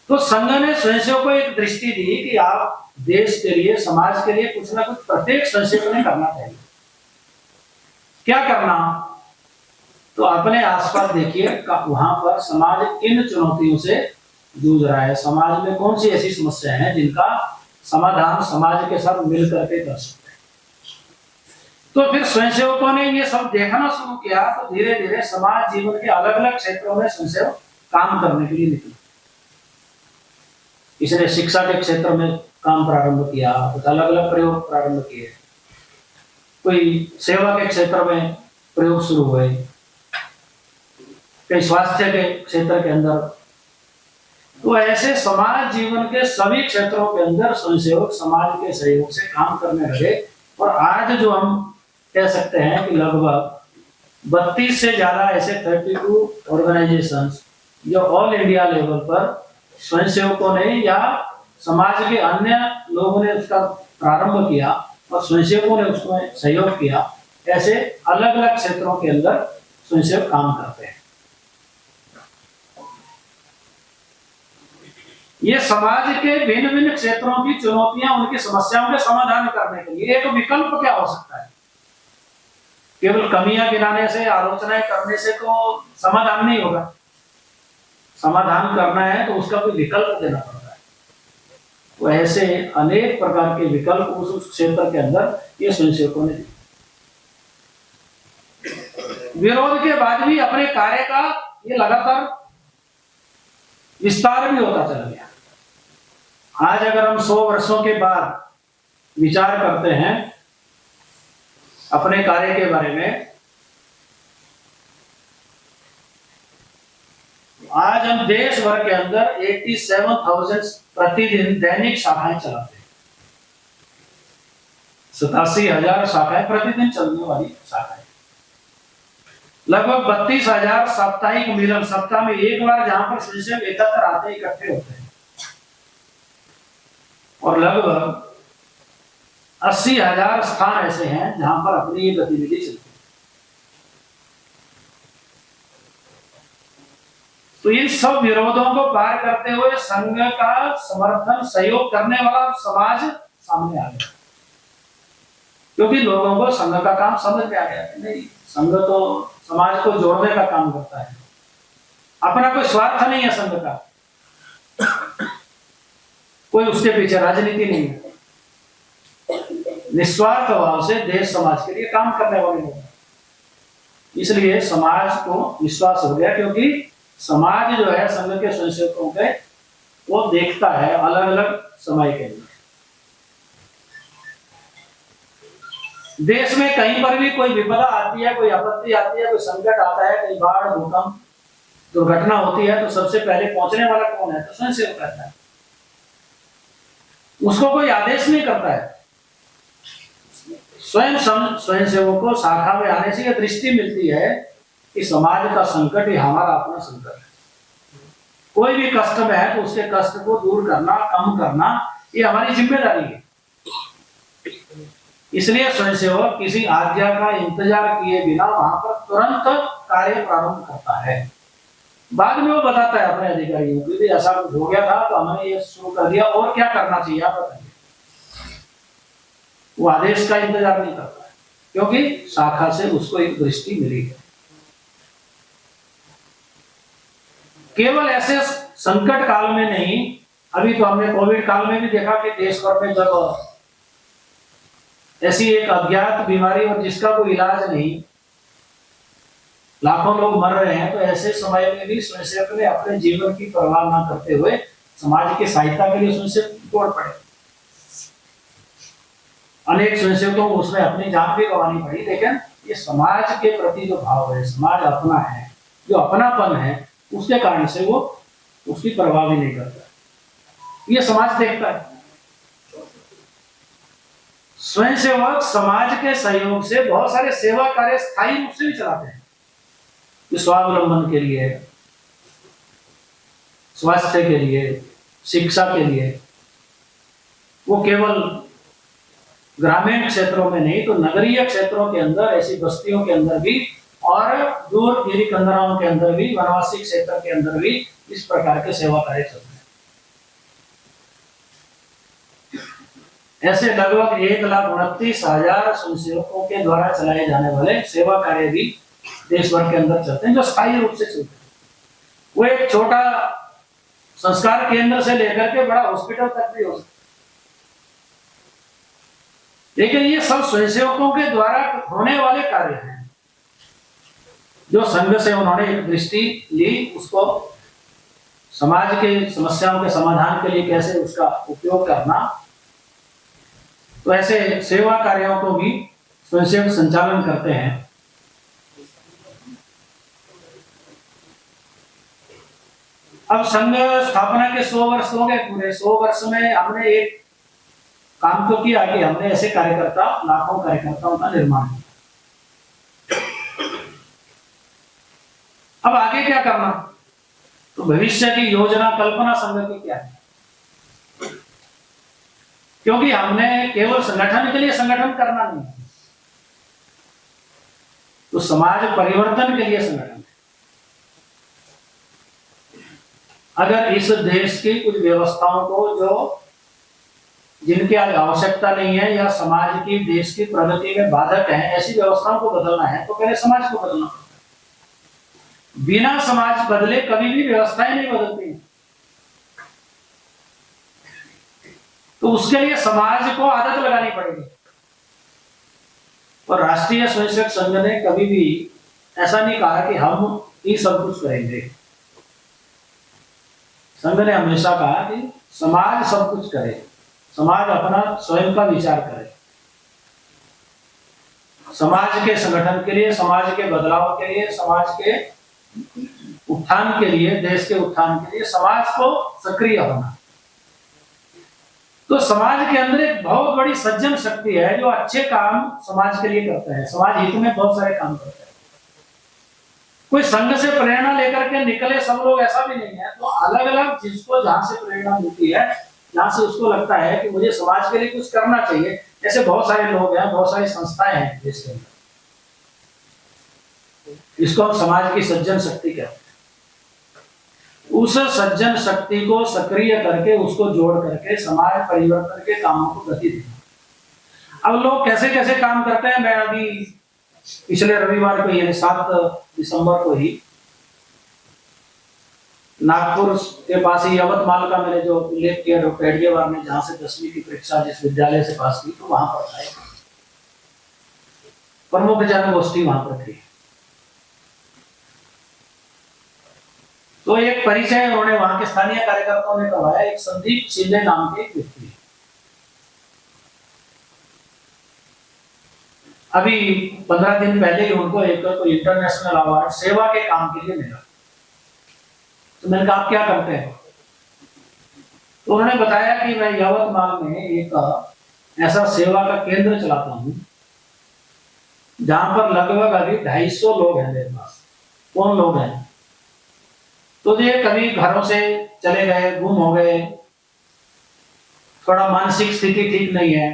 तो संघ ने स्वयंसेवकों को एक दृष्टि दी कि आप देश के लिए, समाज के लिए कुछ ना कुछ प्रत्येक स्वयंसेवक ने करना चाहिए। क्या करना? तो अपने आसपास देखिए, वहां पर समाज किन चुनौतियों से जूझ रहा है, समाज में कौन सी ऐसी समस्याएं हैं जिनका समाधान समाज के साथ मिल करके कर सकते हैं। तो फिर स्वयंसेवकों ने ये सब देखना शुरू किया, तो धीरे धीरे समाज जीवन के अलग अलग क्षेत्रों में स्वयंसेवक काम करने के लिए निकले। इसने शिक्षा के क्षेत्र में काम प्रारंभ किया, कुछ अलग अलग प्रयोग प्रारंभ किए, कोई सेवा के क्षेत्र में प्रयोग शुरू हुए, कई स्वास्थ्य के क्षेत्र के अंदर। तो ऐसे समाज जीवन के सभी क्षेत्रों के अंदर स्वयंसेवक समाज के सहयोग से काम करने लगे। और आज जो हम कह सकते हैं कि लगभग 32 से ज्यादा ऐसे 32 ऑर्गेनाइजेशंस जो ऑल इंडिया लेवल पर स्वयंसेवकों ने या समाज के अन्य लोगों ने उसका प्रारंभ किया और स्वयंसेवकों ने उसमें सहयोग किया, ऐसे अलग अलग क्षेत्रों के अंदर स्वयंसेवक काम करते हैं। ये समाज के भिन्न भिन्न क्षेत्रों की चुनौतियां, उनकी समस्याओं के समाधान करने के लिए एक विकल्प क्या हो सकता है? केवल कमियां गिनाने से, आलोचनाएं करने से तो समाधान नहीं होगा। समाधान करना है तो उसका कोई विकल्प देना पड़ता है। तो ऐसे अनेक प्रकार के विकल्प उस क्षेत्र के अंदर ये स्वयंसेवकों ने दिए। विरोध के बाद भी अपने कार्य का ये लगातार विस्तार भी होता चला गया। आज अगर हम 100 वर्षों के बाद विचार करते हैं अपने कार्य के बारे में, आज हम देश भर के अंदर 87,000 प्रतिदिन दैनिक शाखाएं चलाते हैं। 87,000 शाखाएं प्रतिदिन चलने वाली शाखाएं, लगभग 32,000 साप्ताहिक मिलन, सप्ताह में एक बार जहां पर स्वयंसेवक एकत्र आते इकट्ठे होते हैं, और लगभग 80,000 स्थान ऐसे हैं जहां पर अपनी ये गतिविधि चलती है। तो इन सब विरोधों को पार करते हुए संघ का समर्थन सहयोग करने वाला समाज सामने आ गया, क्योंकि लोगों को संघ का काम समझ में आ गया कि नहीं, संघ तो समाज को जोड़ने का काम करता है, अपना कोई स्वार्थ नहीं है संघ का, कोई उसके पीछे राजनीति नहीं है, निस्वार्थ भाव से देश समाज के लिए काम करने वाले लोग। इसलिए समाज को विश्वास हो गया, क्योंकि समाज जो है संघ के स्वयंसेवकों के वो देखता है अलग अलग समय के लिए। देश में कहीं पर भी कोई विपदा आती है, कोई आपत्ति आती है, कोई संकट आता है, कहीं बाढ़, भूकंप, दुर्घटना होती है, तो सबसे पहले पहुंचने वाला कौन है? तो स्वयंसेवक रहता है। उसको कोई आदेश नहीं करता है, स्वयंसेवक को शाखा में आने से यह दृष्टि मिलती है कि समाज का संकट ही हमारा अपना संकट है। कोई भी कष्ट में है तो उसके कष्ट को दूर करना, कम करना, ये हमारी जिम्मेदारी है। इसलिए स्वयंसेवक किसी आज्ञा का इंतजार किए बिना वहां पर तुरंत कार्य प्रारंभ करता है। बाद में वो बताता है अपने अधिकारियों को कि ऐसा कुछ हो गया था तो हमने ये शुरू कर दिया, और क्या करना चाहिए आप बताइए। वो आदेश का इंतजार नहीं करता है, क्योंकि शाखा से उसको एक दृष्टि मिली है। केवल ऐसे संकट काल में नहीं, अभी तो हमने कोविड काल में भी देखा कि देश भर में जब ऐसी एक अज्ञात बीमारी और जिसका कोई इलाज नहीं, लाखों लोग मर रहे हैं, तो ऐसे समय में भी स्वयंसेवक ने अपने जीवन की परवाह न करते हुए समाज की सहायता के लिए स्वयंसेवक तोड़ पड़े। अनेक स्वयंसेवकों को उसमें अपनी जान भी गंवानी पड़ी, लेकिन ये समाज के प्रति जो भाव है, समाज अपना है, जो अपनापन है, उसके कारण से वो उसकी परवाह भी नहीं करता। ये समाज देखता है। स्वयंसेवक समाज के सहयोग से बहुत सारे सेवा कार्य स्थायी रूप से भी चलाते हैं, स्वावलंबन के लिए, स्वास्थ्य के लिए, शिक्षा के लिए। वो केवल ग्रामीण क्षेत्रों में नहीं, तो नगरीय क्षेत्रों के अंदर, ऐसी बस्तियों के अंदर भी, और दूर गिरी कंदराओं के अंदर भी, वनवासी क्षेत्र के अंदर भी इस प्रकार के सेवा कार्य चलते हैं। ऐसे लगभग 1,29,000 स्वयंसेवकों के द्वारा चलाए जाने वाले सेवा कार्य भी देश भर के अंदर चलते हैं, जो स्थायी रूप से चलते हैं। वो एक छोटा संस्कार केंद्र से लेकर के बड़ा हॉस्पिटल तक भी हो सकता है, लेकिन ये सब स्वयंसेवकों के द्वारा होने वाले कार्य हैं, जो संघ से उन्होंने एक दृष्टि ली, उसको समाज के समस्याओं के समाधान के लिए कैसे उसका उपयोग करना। तो ऐसे सेवा कार्यों को भी स्वयंसेवक संचालन करते हैं। अब संघ स्थापना के 100 वर्ष हो गए पूरे। 100 वर्ष में हमने एक काम तो किया कि हमने ऐसे कार्यकर्ता, लाखों कार्यकर्ताओं का निर्माण किया। अब आगे क्या करना? तो भविष्य की योजना, कल्पना संघ की क्या है? क्योंकि हमने केवल संगठन के लिए संगठन करना नहीं, तो समाज परिवर्तन के लिए संगठन। अगर इस देश की कुछ व्यवस्थाओं को, जो जिनकी आज आवश्यकता नहीं है या समाज की, देश की प्रगति में बाधक है, ऐसी व्यवस्थाओं को बदलना है, तो पहले समाज को बदलना पड़ता है। बिना समाज बदले कभी भी व्यवस्थाएं नहीं बदलती। तो उसके लिए समाज को आदत लगानी पड़ेगी। और राष्ट्रीय स्वयंसेवक संघ ने कभी भी ऐसा नहीं कहा कि हम ही सब कुछ करेंगे। संघ ने हमेशा कहा कि समाज सब कुछ करे, समाज अपना स्वयं का विचार करे, समाज के संगठन के लिए, समाज के बदलाव के लिए, समाज के उत्थान के लिए, देश के उत्थान के लिए समाज को सक्रिय होना। तो समाज के अंदर एक बहुत बड़ी सज्जन शक्ति है जो अच्छे काम समाज के लिए करता है, समाज हित में बहुत सारे काम करता है। कोई संघ से प्रेरणा लेकर के निकले सब लोग, ऐसा भी नहीं है। तो अलग अलग जिसको जहां से प्रेरणा मिलती है, जहां से उसको लगता है कि मुझे समाज के लिए कुछ करना चाहिए, ऐसे बहुत सारे लोग हैं, बहुत सारी संस्थाएं हैं देश के अंदर। इसको हम समाज की सज्जन शक्ति कहते हैं। उस सज्जन शक्ति को सक्रिय करके, उसको जोड़ करके समाज परिवर्तन के कामों को गति देना। अब लोग कैसे कैसे काम करते हैं, मैं अभी पिछले रविवार को यानी 7 दिसंबर को ही नागपुर के पास ही यवतमाल का मैंने जो उल्लेख किया पेड़ियावार में, जहां से 10वीं की परीक्षा जिस विद्यालय से पास की, तो वहां पर था प्रमुख जनगोष्ठी वहां पर थी। तो एक परिचय उन्होंने वहां के स्थानीय कार्यकर्ताओं ने करवाया। एक संदीप शिंदे नाम के एक व्यक्ति, अभी 15 दिन पहले ही उनको एक इंटरनेशनल अवार्ड सेवा के काम के लिए मिला। तो मैंने कहा आप क्या करते हैं? तो उन्होंने बताया कि मैं यवतमाल में एक ऐसा सेवा का केंद्र चलाता हूं जहां पर लगभग अभी 250 लोग हैं मेरे पास। कौन लोग हैं? तो ये कभी घरों से चले गए, गुम हो गए, थोड़ा मानसिक स्थिति ठीक नहीं है,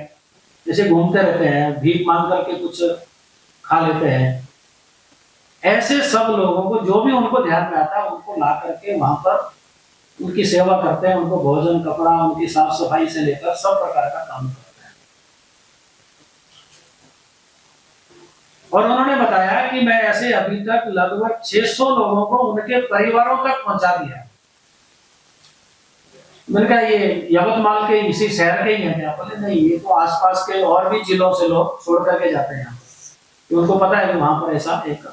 जैसे घूमते रहते हैं, भीख मांग करके कुछ खा लेते हैं। ऐसे सब लोगों को, जो भी उनको ध्यान में आता है, उनको ला करके वहां पर उनकी सेवा करते हैं। उनको भोजन, कपड़ा, उनकी साफ सफाई से लेकर सब प्रकार का काम करते हैं। और उन्होंने बताया कि मैं ऐसे अभी तक लगभग 600 लोगों को उनके परिवारों तक पहुंचा दिया। मैंने कहा ये यवतमाल के इसी शहर के ही हैं क्या? बोले नहीं, ये तो आसपास के और भी जिलों से लोग छोड़ करके जाते हैं। उनको पता है कि वहां पर ऐसा एक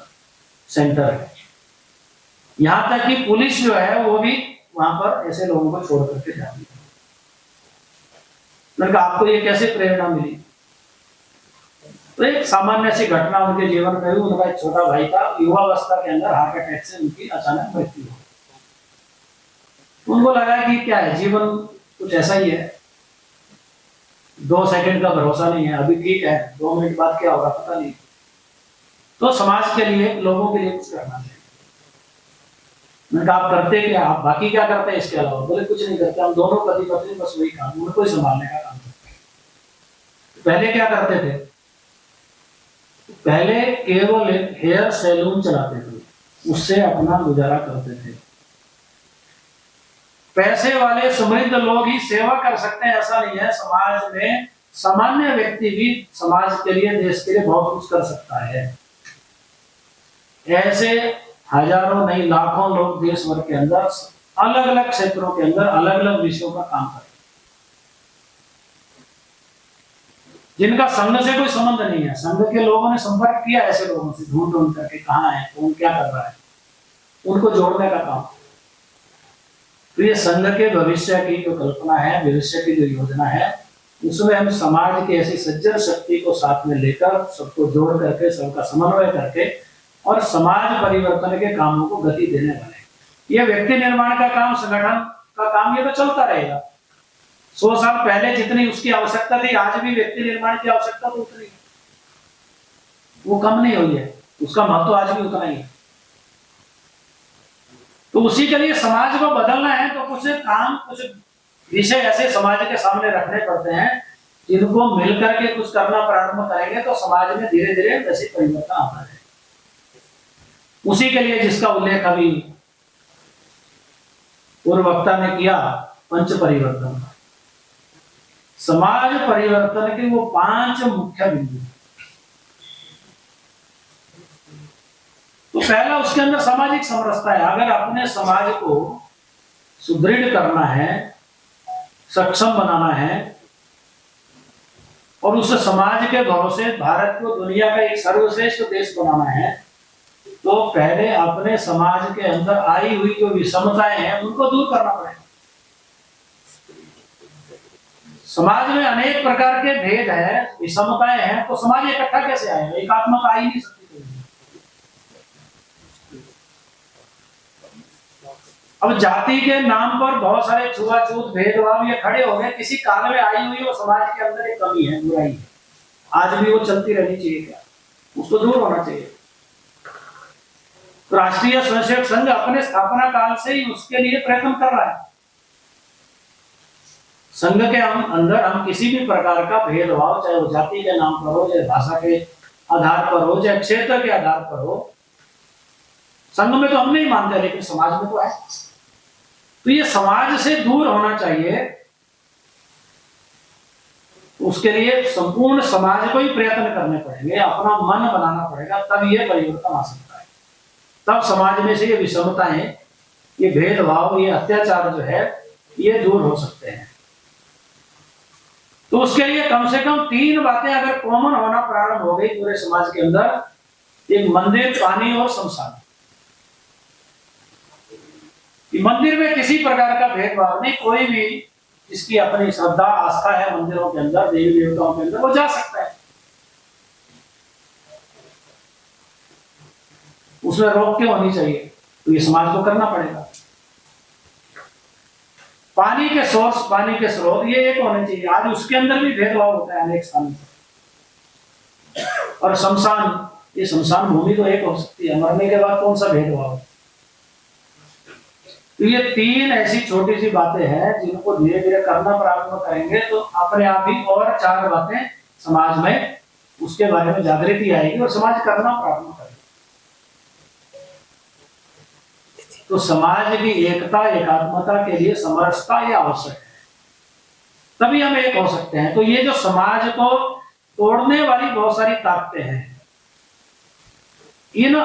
सेंटर है। यहां तक कि पुलिस जो है वो भी वहां पर ऐसे लोगों को छोड़ करके जाती है। मैंने कहा आपको ये कैसे प्रेरणा मिली? तो एक सामान्य सी घटना उनके जीवन में हुई। उनका एक छोटा भाई था, युवावस्था के अंदर हार्ट अटैक से उनकी अचानक मृत्यु हो। उनको लगा कि क्या है, जीवन कुछ ऐसा ही है, 2 सेकंड का भरोसा नहीं है, अभी ठीक है, 2 मिनट बाद क्या होगा पता नहीं। तो समाज के लिए, लोगों के लिए कुछ करना चाहिए। मैंने कहा आप करते क्या? आप बाकी क्या करते हैं इसके अलावा? बोले कुछ नहीं करते, हम दोनों पति पत्नी बस वही काम, उनको ही संभालने का काम करते हैं। पहले क्या करते थे? पहले केवल एक हेयर सैलून चलाते थे, उससे अपना गुजारा करते थे। पैसे वाले समृद्ध लोग ही सेवा कर सकते हैं ऐसा नहीं है। समाज में सामान्य व्यक्ति भी समाज के लिए, देश के लिए बहुत कुछ कर सकता है। ऐसे हजारों नहीं लाखों लोग देश भर के अंदर अलग अलग क्षेत्रों के अंदर अलग अलग विषयों का काम करते हैं, जिनका संघ से कोई संबंध नहीं है। संघ के लोगों ने संपर्क किया ऐसे लोगों से, ढूंढ ढूंढ करके कहाँ है, कौन क्या कर रहा है, उनको जोड़ने का काम। तो ये संघ के भविष्य की जो कल्पना है, भविष्य की जो योजना है, उसमें हम समाज की ऐसी सज्जन शक्ति को साथ में लेकर, सबको जोड़ करके, सबका समन्वय करके और समाज परिवर्तन के कामों को गति देने वाले। ये व्यक्ति निर्माण का काम, संगठन का काम, ये तो चलता रहेगा। 100 साल पहले जितनी उसकी आवश्यकता थी, आज भी व्यक्ति निर्माण की आवश्यकता तो उतनी, वो कम नहीं हुई है, उसका महत्व आज भी उतना ही है। तो उसी के लिए समाज को बदलना है तो कुछ काम, कुछ विषय ऐसे समाज के सामने रखने पड़ते हैं जिनको मिलकर के कुछ करना प्रारंभ करेंगे तो समाज में धीरे धीरे वैसे परिवर्तन आता है। उसी के लिए जिसका उल्लेख अभी पूर्व वक्ता ने किया, पंच परिवर्तन, समाज परिवर्तन के वो 5 मुख्य बिंदु। तो पहला उसके अंदर सामाजिक समरसता है। अगर अपने समाज को सुदृढ़ करना है, सक्षम बनाना है और उस समाज के भरोसे भारत को दुनिया का एक सर्वश्रेष्ठ देश बनाना है, तो पहले अपने समाज के अंदर आई हुई जो विषमताएं हैं उनको दूर करना पड़ेगा। समाज में अनेक प्रकार के भेद है, विषमताएं हैं, तो समाज इकट्ठा कैसे आएगा? एकात्मक आ ही नहीं सकती। अब जाति के नाम पर बहुत सारे छुआछूत भेदभाव ये खड़े हो गए, किसी काल में आई हुई वो समाज के अंदर एक कमी है, बुराई है, आज भी वो चलती रहनी चाहिए क्या? उसको दूर होना चाहिए। तो राष्ट्रीय स्वयंसेवक संघ अपने स्थापना काल से ही उसके लिए प्रयत्न कर रहा है। संघ के अंदर हम किसी भी प्रकार का भेदभाव, चाहे वो जाति के नाम पर हो, चाहे भाषा के आधार पर हो, चाहे क्षेत्र के आधार पर हो, संघ में तो हम नहीं मानते, लेकिन समाज में तो है। तो ये समाज से दूर होना चाहिए। उसके लिए संपूर्ण समाज को ही प्रयत्न करने पड़ेंगे, अपना मन बनाना पड़ेगा, तब ये परिवर्तन आ सकता है। तब समाज में से ये विषमताएं, ये भेदभाव, ये अत्याचार जो है ये दूर हो सकते हैं। तो उसके लिए कम से कम 3 बातें अगर कॉमन होना प्रारंभ हो गई पूरे समाज के अंदर, एक मंदिर, पानी और शमशान। मंदिर में किसी प्रकार का भेदभाव नहीं, कोई भी जिसकी अपनी श्रद्धा आस्था है मंदिरों के अंदर, देवी देवताओं के अंदर, वो जा सकता है, उसमें रोक क्यों होनी चाहिए? तो ये समाज को करना पड़ेगा। पानी के सोर्स, पानी के स्रोत ये एक होने चाहिए। आज उसके अंदर भी भेदभाव होता है अनेक स्थानों पर। और शमशान, ये शमशान भूमि तो एक हो सकती है, मरने के बाद कौन सा भेदभाव? तो ये 3 ऐसी छोटी सी बातें हैं जिनको धीरे धीरे करना प्रारंभ करेंगे तो अपने आप ही और 4 बातें समाज में उसके बारे में जागृति आएगी और समाज करना प्रारंभ करेगा। तो समाज की एकता, एकात्मता के लिए समरसता ये आवश्यक है, तभी हम एक हो सकते हैं। तो ये जो समाज को तोड़ने वाली बहुत सारी ताकतें हैं, इन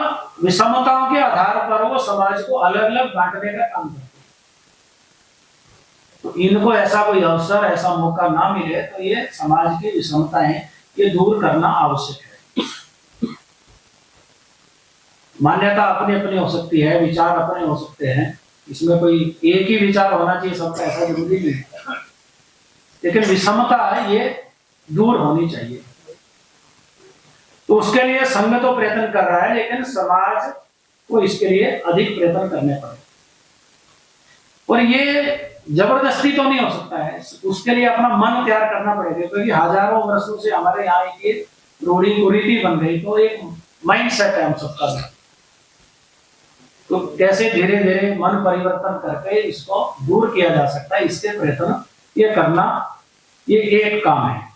विषमताओं के आधार पर वो समाज को अलग अलग बांटने का काम करते हैं। तो इनको ऐसा कोई अवसर, ऐसा मौका ना मिले, तो ये समाज की विषमताएं ये दूर करना आवश्यक है। मान्यता अपनी अपनी हो सकती है, विचार अपने हो सकते हैं, इसमें कोई एक ही विचार होना चाहिए सबका, ऐसा जरूरी नहीं है, लेकिन विषमता ये दूर होनी चाहिए। तो उसके लिए संघ तो प्रयत्न कर रहा है, लेकिन समाज को इसके लिए अधिक प्रयत्न करने पड़े। और ये जबरदस्ती तो नहीं हो सकता है, उसके लिए अपना मन तैयार करना पड़ेगा, क्योंकि हजारों वर्षों से हमारे यहाँ ये रूढ़ी कुरीति बन गई, तो एक माइंड सेट है हम सबका। तो कैसे धीरे धीरे मन परिवर्तन करके इसको दूर किया जा सकता है, इसके प्रयत्न ये करना, ये एक काम है।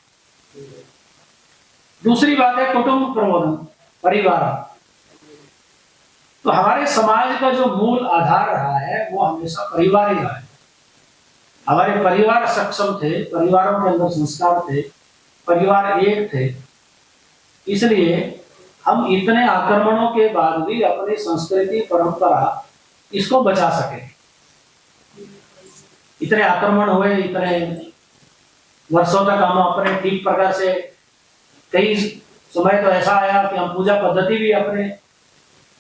दूसरी बात है कुटुंब प्रबोधन, परिवार। तो हमारे समाज का जो मूल आधार रहा है वो हमेशा परिवार ही रहा है। हमारे परिवार सक्षम थे, परिवारों के अंदर संस्कार थे, परिवार एक थे, इसलिए हम इतने आक्रमणों के बाद भी अपनी संस्कृति, परंपरा इसको बचा सके। इतने आक्रमण हुए, इतने वर्षों तक हम अपने ठीक प्रकार से, कई समय तो ऐसा आया कि हम पूजा पद्धति भी अपने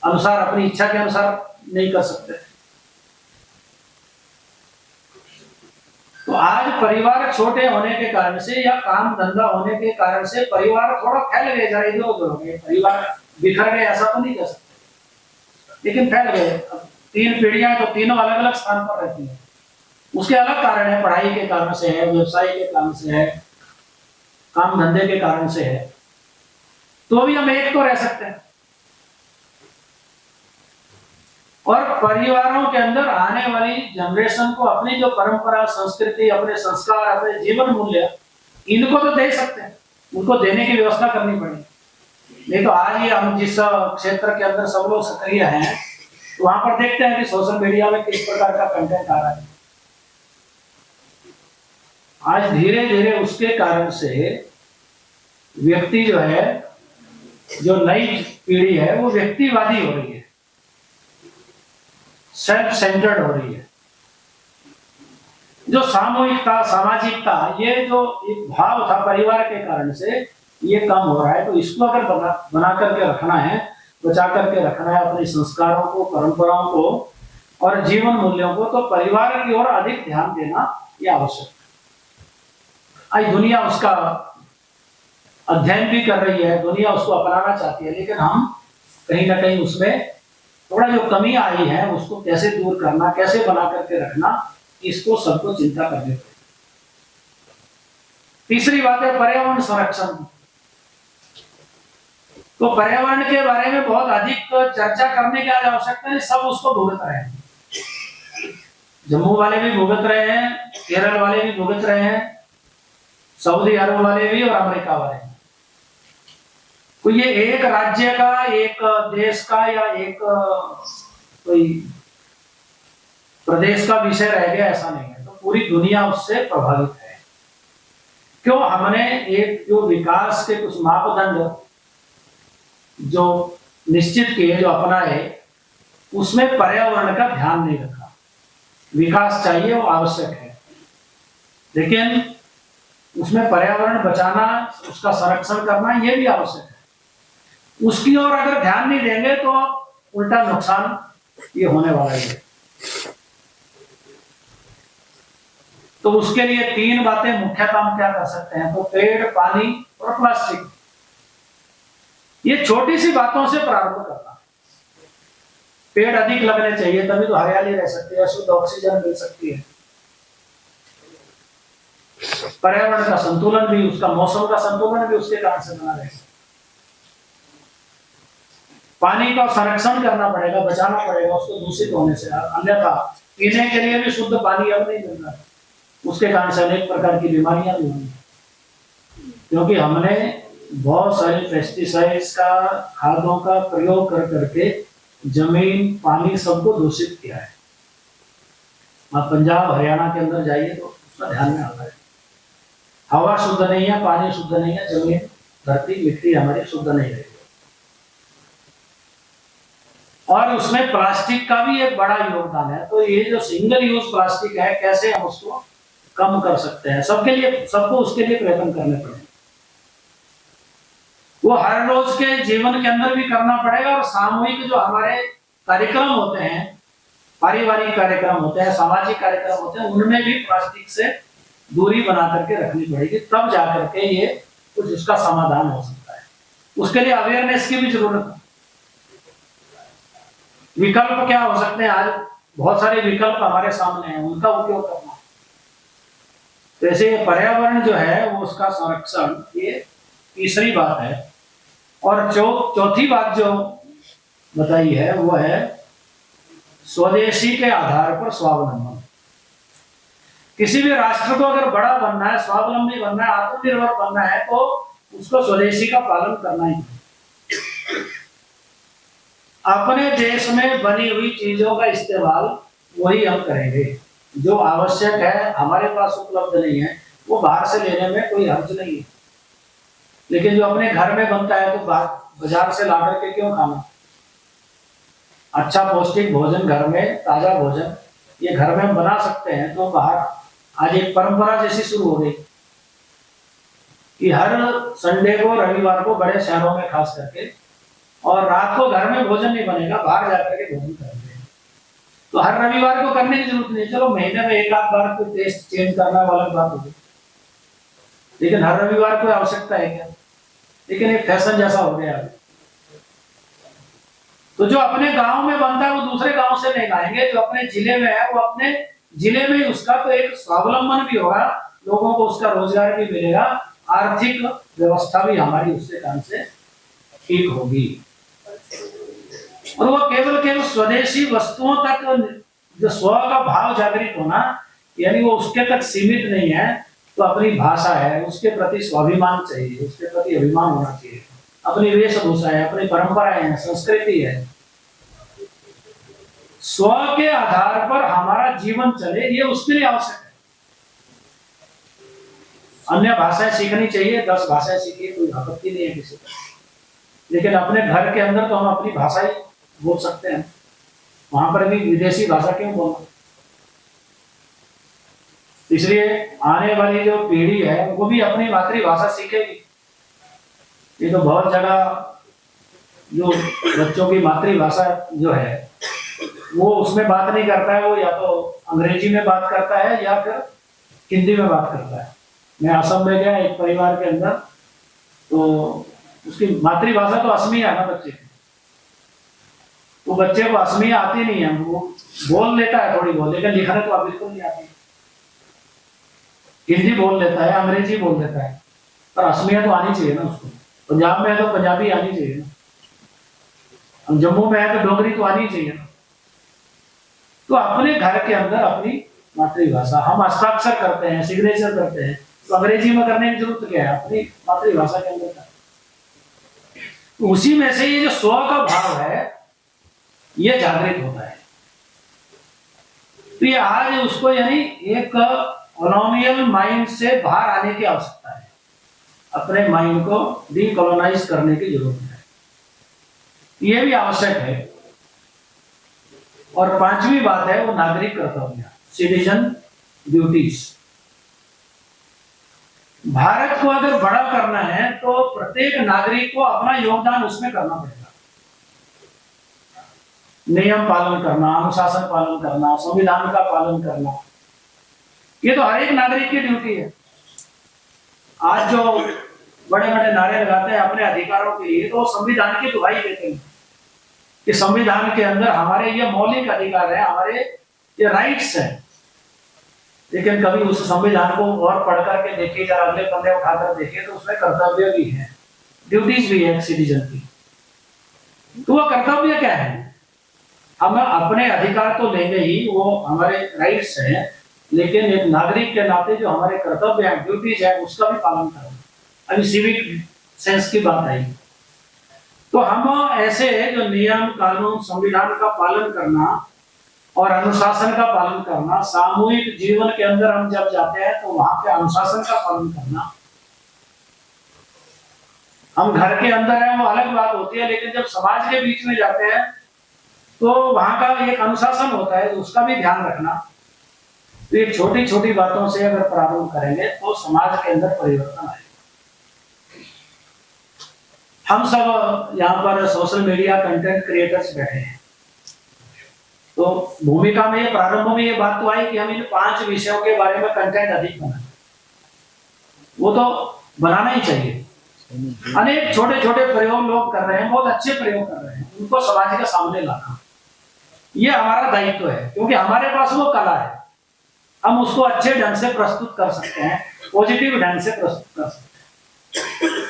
अनुसार, अपनी इच्छा के अनुसार नहीं कर सकते। तो आज परिवार छोटे होने के कारण से या काम धंधा होने के कारण से परिवार थोड़ा फैल गए, जरा इधर उधर हो गए, परिवार बिखर गए, ऐसा तो नहीं कह सकते, लेकिन फैल गए। अब 3 पीढ़ियां तो तीनों अलग अलग स्थान पर रहती हैं, उसके अलग कारण है, पढ़ाई के कारण से है, व्यवसाय के कारण से है, काम धंधे के कारण से है, तो भी हम एक तो रह सकते हैं। और परिवारों के अंदर आने वाली जनरेशन को अपनी जो परंपरा, संस्कृति, अपने संस्कार, अपने जीवन मूल्य, इनको तो दे सकते हैं, उनको देने की व्यवस्था करनी पड़ेगी। नहीं तो आज ये हम जिस क्षेत्र के अंदर सब लोग सक्रिय हैं, तो वहां पर देखते हैं कि सोशल मीडिया में किस प्रकार का कंटेंट आ रहा है। आज धीरे धीरे उसके कारण से व्यक्ति जो है, जो नई पीढ़ी है, वो व्यक्तिवादी हो रही है, सेल्फ सेंटर्ड हो रही है। जो सामूहिकता, सामाजिकता, ये जो एक भाव था परिवार के कारण से ये कम हो रहा है। तो इसको अगर बना करके रखना है, बचा करके रखना है, अपने संस्कारों को, परंपराओं को और जीवन मूल्यों को, तो परिवार की ओर अधिक ध्यान देना ये आवश्यक है। आज दुनिया उसका अध्ययन भी कर रही है, दुनिया उसको अपनाना चाहती है, लेकिन हम कहीं ना कहीं उसमें थोड़ा जो कमी आई है उसको कैसे दूर करना, कैसे बना करके रखना, इसको सबको चिंता करनी पड़ेगी। तीसरी बात है पर्यावरण संरक्षण। तो पर्यावरण के बारे में बहुत अधिक चर्चा करने की आज आवश्यकता है, सब उसको भुगत रहे हैं। जम्मू वाले भी भुगत रहे हैं, केरल वाले भी भुगत रहे हैं, सऊदी अरब वाले भी और अमेरिका वाले भी। तो ये एक राज्य का, एक देश का या एक कोई प्रदेश का विषय रह गया ऐसा नहीं है, तो पूरी दुनिया उससे प्रभावित है। क्यों? हमने एक जो विकास के कुछ मापदंड जो निश्चित किए, जो अपनाए, उसमें पर्यावरण का ध्यान नहीं रखा। विकास चाहिए, वो आवश्यक है, लेकिन उसमें पर्यावरण बचाना, उसका संरक्षण करना, ये भी आवश्यक है। उसकी ओर अगर ध्यान नहीं देंगे तो उल्टा नुकसान ये होने वाला है। तो उसके लिए तीन बातें मुख्यतः हम क्या कर सकते हैं, तो पेड़, पानी और प्लास्टिक। ये छोटी सी बातों से प्रारंभ करना। पेड़ अधिक लगने चाहिए, तभी तो हरियाली रह सकती है, शुद्ध ऑक्सीजन मिल सकती है। पर्यावरण का संतुलन भी, उसका मौसम का संतुलन भी उसके कारण से बना रहेगा। पानी का संरक्षण करना पड़ेगा, बचाना पड़ेगा उसको दूषित होने से, अन्यथा पीने के लिए भी शुद्ध पानी अब नहीं मिल रहा है। उसके कारण से अनेक प्रकार की बीमारियां भी होंगी, क्योंकि हमने बहुत सारे पेस्टिसाइड्स का, खादों का प्रयोग कर करके जमीन, पानी सबको दूषित किया है। आप पंजाब, हरियाणा के अंदर जाइए तो उसका ध्यान में आता है। हवा शुद्ध नहीं है, पानी शुद्ध नहीं है, जमीन, धरती, मिट्टी हमारी शुद्ध नहीं रही। और उसमें प्लास्टिक का भी एक बड़ा योगदान है। तो ये जो सिंगल यूज प्लास्टिक है, कैसे हम उसको कम कर सकते हैं, सबके लिए, सबको उसके लिए प्रयत्न करने पड़ेंगे। वो हर रोज के जीवन के अंदर भी करना पड़ेगा, और सामूहिक जो हमारे कार्यक्रम होते हैं, पारिवारिक कार्यक्रम होते हैं, सामाजिक कार्यक्रम होते हैं, उनमें भी प्लास्टिक से दूरी बना करके रखनी पड़ेगी, तब जाकर के ये कुछ इसका समाधान हो सकता है। उसके लिए अवेयरनेस की भी जरूरत है। विकल्प क्या हो सकते हैं? आज बहुत सारे विकल्प हमारे सामने हैं, उनका उपयोग करना। तो ऐसे पर्यावरण जो है वो उसका संरक्षण, ये तीसरी बात है। और चौथी बात जो बताई है वो है स्वदेशी के आधार पर स्वावलंबन। किसी भी राष्ट्र को अगर बड़ा बनना है, स्वावलंबी बनना है, आत्मनिर्भर बनना है, तो उसको स्वदेशी का पालन करना ही है। अपने देश में बनी हुई चीजों का इस्तेमाल वही हम करेंगे। जो आवश्यक है, हमारे पास उपलब्ध नहीं है, वो बाहर से लेने में कोई हर्ज नहीं है। लेकिन जो अपने घर में बनता है तो बाजार से ला करके क्यों खाना? अच्छा पौष्टिक भोजन घर में, ताजा भोजन ये घर में हम बना सकते हैं। तो बाहर आज एक परंपरा जैसी शुरू हो गई कि हर संडे को, रविवार को बड़े शहरों में खास करके, और रात को घर में भोजन नहीं बनेगा, बाहर जाकर के भोजन करेंगे। तो हर रविवार को करने की जरूरत नहीं, चलो महीने में एक आध बार कोई टेस्ट चेंज करना वाला बात होगी, लेकिन हर रविवार कोई आवश्यकता है क्या? लेकिन एक फैशन जैसा हो गया है। तो जो अपने गांव में बनता है वो दूसरे गांव से नहीं लाएंगे, जो अपने जिले में है वो अपने जिले में उसका तो एक स्वावलंबन भी होगा, लोगों को उसका रोजगार भी मिलेगा, आर्थिक व्यवस्था भी हमारी उसके कारण से ठीक होगी। और वो केवल स्वदेशी वस्तुओं तक जो स्व का भाव जागृत होना, यानी वो उसके तक सीमित नहीं है। तो अपनी भाषा है, उसके प्रति स्वाभिमान चाहिए, उसके प्रति अभिमान होना चाहिए। अपनी वेशभूषा है, अपनी परंपराएं हैं, संस्कृति है। स्व के आधार पर हमारा जीवन चले, ये उसके लिए आवश्यक है। अन्य भाषाएं सीखनी चाहिए, 10 भाषाएं सीखिए, कोई आपत्ति नहीं है किसी को, लेकिन अपने घर के अंदर तो हम अपनी भाषा ही बोल सकते हैं, वहां पर भी विदेशी भाषा क्यों बोलना? इसलिए आने वाली जो पीढ़ी है वो भी अपनी मातृभाषा सीखेगी। ये तो बहुत जगह जो बच्चों की मातृभाषा जो है वो उसमें बात नहीं करता है, वो या तो अंग्रेजी में बात करता है या फिर हिंदी में बात करता है। मैं असम में गया एक परिवार के अंदर, तो उसकी मातृभाषा तो असमी है ना बच्चे की, तो वो बच्चे को असमिया आती नहीं है, वो बोल लेता है थोड़ी बहुत, लेकिन लिखने तो अब बिल्कुल नहीं आती। हिंदी बोल लेता है, अंग्रेजी बोल लेता है, पर असमिया तो आनी चाहिए ना उसको। पंजाब में है तो पंजाबी आनी चाहिए ना, हम जम्मू में है तो डोगरी तो आनी चाहिए ना। तो अपने घर के अंदर अपनी मातृभाषा, हम हस्ताक्षर करते हैं, सिग्नेचर करते हैं, तो अंग्रेजी में करने की जरूरत क्या है, अपनी मातृभाषा के अंदर का। उसी में से ये जो स्व का भाव है ये जागृत होता है। तो ये आज उसको यानी एक कॉलोनियल माइंड से बाहर आने की आवश्यकता है, अपने माइंड को डीकोलोनाइज करने की जरूरत है, ये भी आवश्यक है। और पांचवी बात है वो नागरिक कर्तव्य, सिटीजन ड्यूटीज। भारत को अगर बड़ा करना है तो प्रत्येक नागरिक को अपना योगदान उसमें करना पड़ेगा। नियम पालन करना, अनुशासन पालन करना, संविधान का पालन करना, ये तो हर एक नागरिक की ड्यूटी है। आज जो बड़े बड़े नारे लगाते हैं अपने अधिकारों के लिए, तो संविधान की दुहाई देते हैं कि संविधान के अंदर हमारे ये मौलिक अधिकार है, हमारे ये राइट्स हैं। लेकिन कभी उस संविधान को और पढ़ करके देखे या अगले पन्ने उठाकर देखे तो उसमें कर्तव्य भी है, ड्यूटीज भी है सिटीजन की। तो वह कर्तव्य क्या है? हम अपने अधिकार तो लेंगे ही, वो हमारे राइट्स हैं, लेकिन एक नागरिक के नाते जो हमारे कर्तव्य है, ड्यूटीज है, उसका भी पालन करें। अभी सिविक सेंस की बात आई, तो हम ऐसे जो नियम कानून संविधान का पालन करना और अनुशासन का पालन करना, सामूहिक जीवन के अंदर हम जब जाते हैं तो वहां पे अनुशासन का पालन करना। हम घर के अंदर हैं वो अलग बात होती है, लेकिन जब समाज के बीच में जाते हैं तो वहां का एक अनुशासन होता है, उसका भी ध्यान रखना। तो ये छोटी छोटी बातों से अगर प्रारंभ करेंगे तो समाज के अंदर परिवर्तन आएगा। हम सब यहाँ पर सोशल मीडिया कंटेंट क्रिएटर्स बैठे हैं, तो भूमिका में प्रारंभ में ये बात तो आई कि हम इन 5 विषयों के बारे में कंटेंट अधिक बनाएं। वो तो बनाना ही चाहिए। अनेक छोटे छोटे प्रयोग लोग कर रहे हैं, बहुत अच्छे प्रयोग कर रहे हैं, उनको समाज के सामने लाना ये हमारा दायित्व है, क्योंकि हमारे पास वो कला है, हम उसको अच्छे ढंग से प्रस्तुत कर सकते हैं, पॉजिटिव ढंग से प्रस्तुत कर सकते हैं।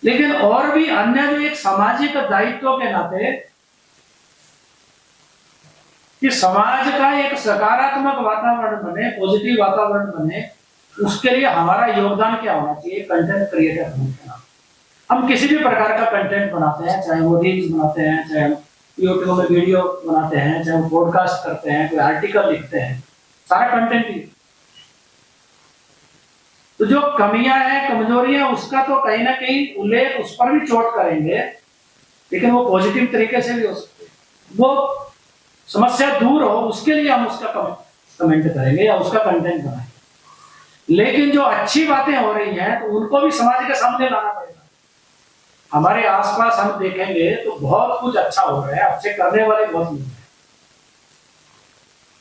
लेकिन और भी अन्य जो एक सामाजिक दायित्व के नाते कि समाज का एक सकारात्मक वातावरण बने, पॉजिटिव वातावरण बने, उसके लिए हमारा योगदान क्या होना चाहिए? कंटेंट क्रिएटर होने के नाते हम किसी भी प्रकार का कंटेंट बनाते हैं, चाहे वो रील्स बनाते हैं, चाहे हम यूट्यूब में वीडियो बनाते हैं, चाहे वो पॉडकास्ट करते हैं, कोई आर्टिकल लिखते हैं, सारा कंटेंट ही। तो जो कमियां हैं, कमजोरियां, उसका तो कहीं ना कहीं उल्लेख उस पर भी चोट करेंगे, लेकिन वो पॉजिटिव तरीके से भी हो सकते हैं। वो समस्या दूर हो उसके लिए हम उसका कमेंट करेंगे या उसका कंटेंट बनाएंगे। लेकिन जो अच्छी बातें हो रही हैं तो उनको भी समाज के सामने लाना पड़ेगा। हमारे आसपास हम देखेंगे तो बहुत कुछ अच्छा हो रहा है, अच्छे करने वाले बहुत लोग हैं,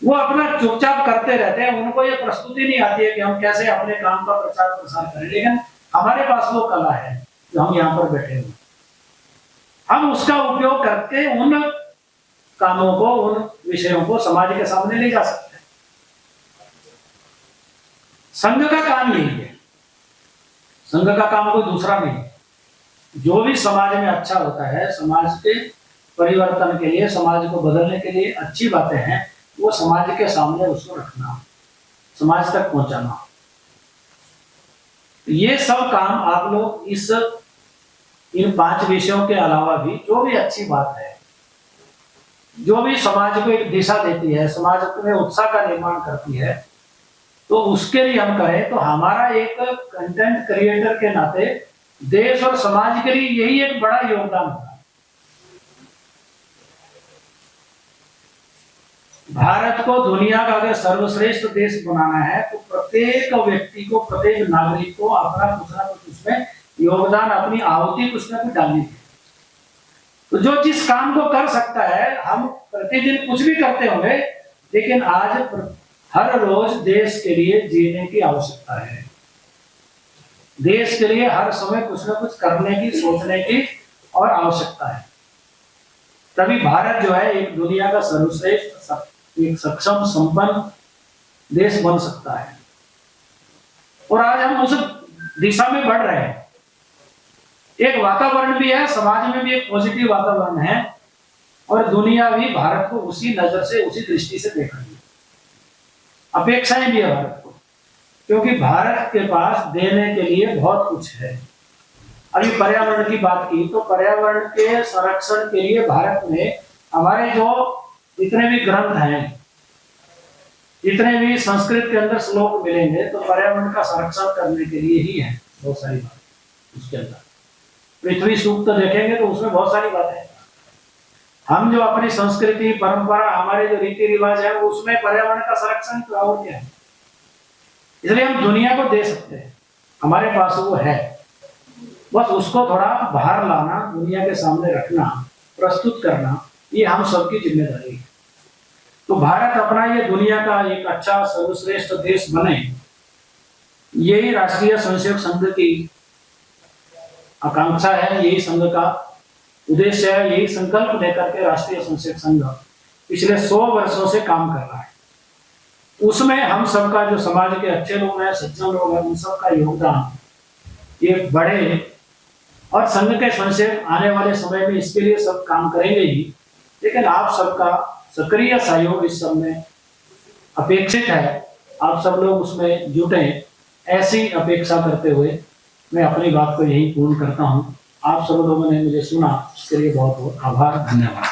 वो अपना चुपचाप करते रहते हैं, उनको ये प्रस्तुति नहीं आती है कि हम कैसे अपने काम का प्रचार प्रसार करें। लेकिन हमारे पास वो कला है जो हम यहाँ पर बैठे हुए, हम उसका उपयोग करके उन कामों को, उन विषयों को समाज के सामने ले जा सकते हैं। संघ का काम यही है, संघ का काम कोई दूसरा नहीं है। जो भी समाज में अच्छा होता है, समाज के परिवर्तन के लिए, समाज को बदलने के लिए अच्छी बातें हैं, वो समाज के सामने उसको रखना, समाज तक पहुंचाना। ये सब काम आप लोग इन 5 विषयों के अलावा भी जो भी अच्छी बात है, जो भी समाज को एक दिशा देती है, समाज में उत्साह का निर्माण करती है, तो उसके लिए हम करें। तो हमारा एक कंटेंट क्रिएटर के नाते देश और समाज के लिए यही एक बड़ा योगदान होगा। भारत को दुनिया का अगर सर्वश्रेष्ठ देश बनाना है तो प्रत्येक व्यक्ति को, प्रत्येक नागरिक को अपना कुछ ना कुछ उसमें योगदान, अपनी आहुति कुछ ना कुछ डालनी है। तो जो जिस काम को कर सकता है, हम प्रतिदिन कुछ भी करते होंगे, लेकिन आज हर रोज देश के लिए जीने की आवश्यकता है, देश के लिए हर समय कुछ ना कुछ करने की, सोचने की और आवश्यकता है। तभी भारत जो है एक दुनिया का सर्वश्रेष्ठ, एक सक्षम, संपन्न देश बन सकता है। और आज हम उस दिशा में बढ़ रहे हैं। एक वातावरण भी है, समाज में भी एक पॉजिटिव वातावरण है, और दुनिया भी भारत को उसी नजर से, उसी दृष्टि से देख रही है। अपेक्षाएं भी है भारत को, क्योंकि भारत के पास देने के लिए बहुत कुछ है। अभी पर्यावरण की बात की तो पर्यावरण के संरक्षण के लिए भारत में हमारे जो जितने भी ग्रंथ हैं, जितने भी संस्कृत के अंदर श्लोक मिलेंगे तो पर्यावरण का संरक्षण करने के लिए ही है। बहुत सारी बात उसके अंदर, पृथ्वी सूक्त देखेंगे तो उसमें बहुत सारी बातें हैं। हम जो अपनी संस्कृति, परंपरा, हमारे जो रीति रिवाज है उसमें पर्यावरण का संरक्षण तो और क्या है। इसलिए हम दुनिया को दे सकते हैं, हमारे पास वो है, बस उसको थोड़ा बाहर लाना, दुनिया के सामने रखना, प्रस्तुत करना, ये हम सबकी जिम्मेदारी है। तो भारत अपना ये दुनिया का एक अच्छा सर्वश्रेष्ठ देश बने, यही राष्ट्रीय स्वयंसेवक संघ की आकांक्षा है, यही संघ का उद्देश्य है, यही संकल्प लेकर के राष्ट्रीय स्वयंसेवक संघ पिछले 100 वर्षों से काम कर रहा है। उसमें हम सबका, जो समाज के अच्छे लोग हैं, सज्जन लोग हैं, उन सबका योगदान ये बढ़े, और संघ के स्वयंसेवक आने वाले समय में इसके लिए सब काम करेंगे ही, लेकिन आप सबका सक्रिय सहयोग इस सब में अपेक्षित है। आप सब लोग उसमें जुटे, ऐसी अपेक्षा करते हुए मैं अपनी बात को यही पूर्ण करता हूँ। आप सब लोगों ने मुझे सुना, इसके लिए बहुत बहुत आभार, धन्यवाद।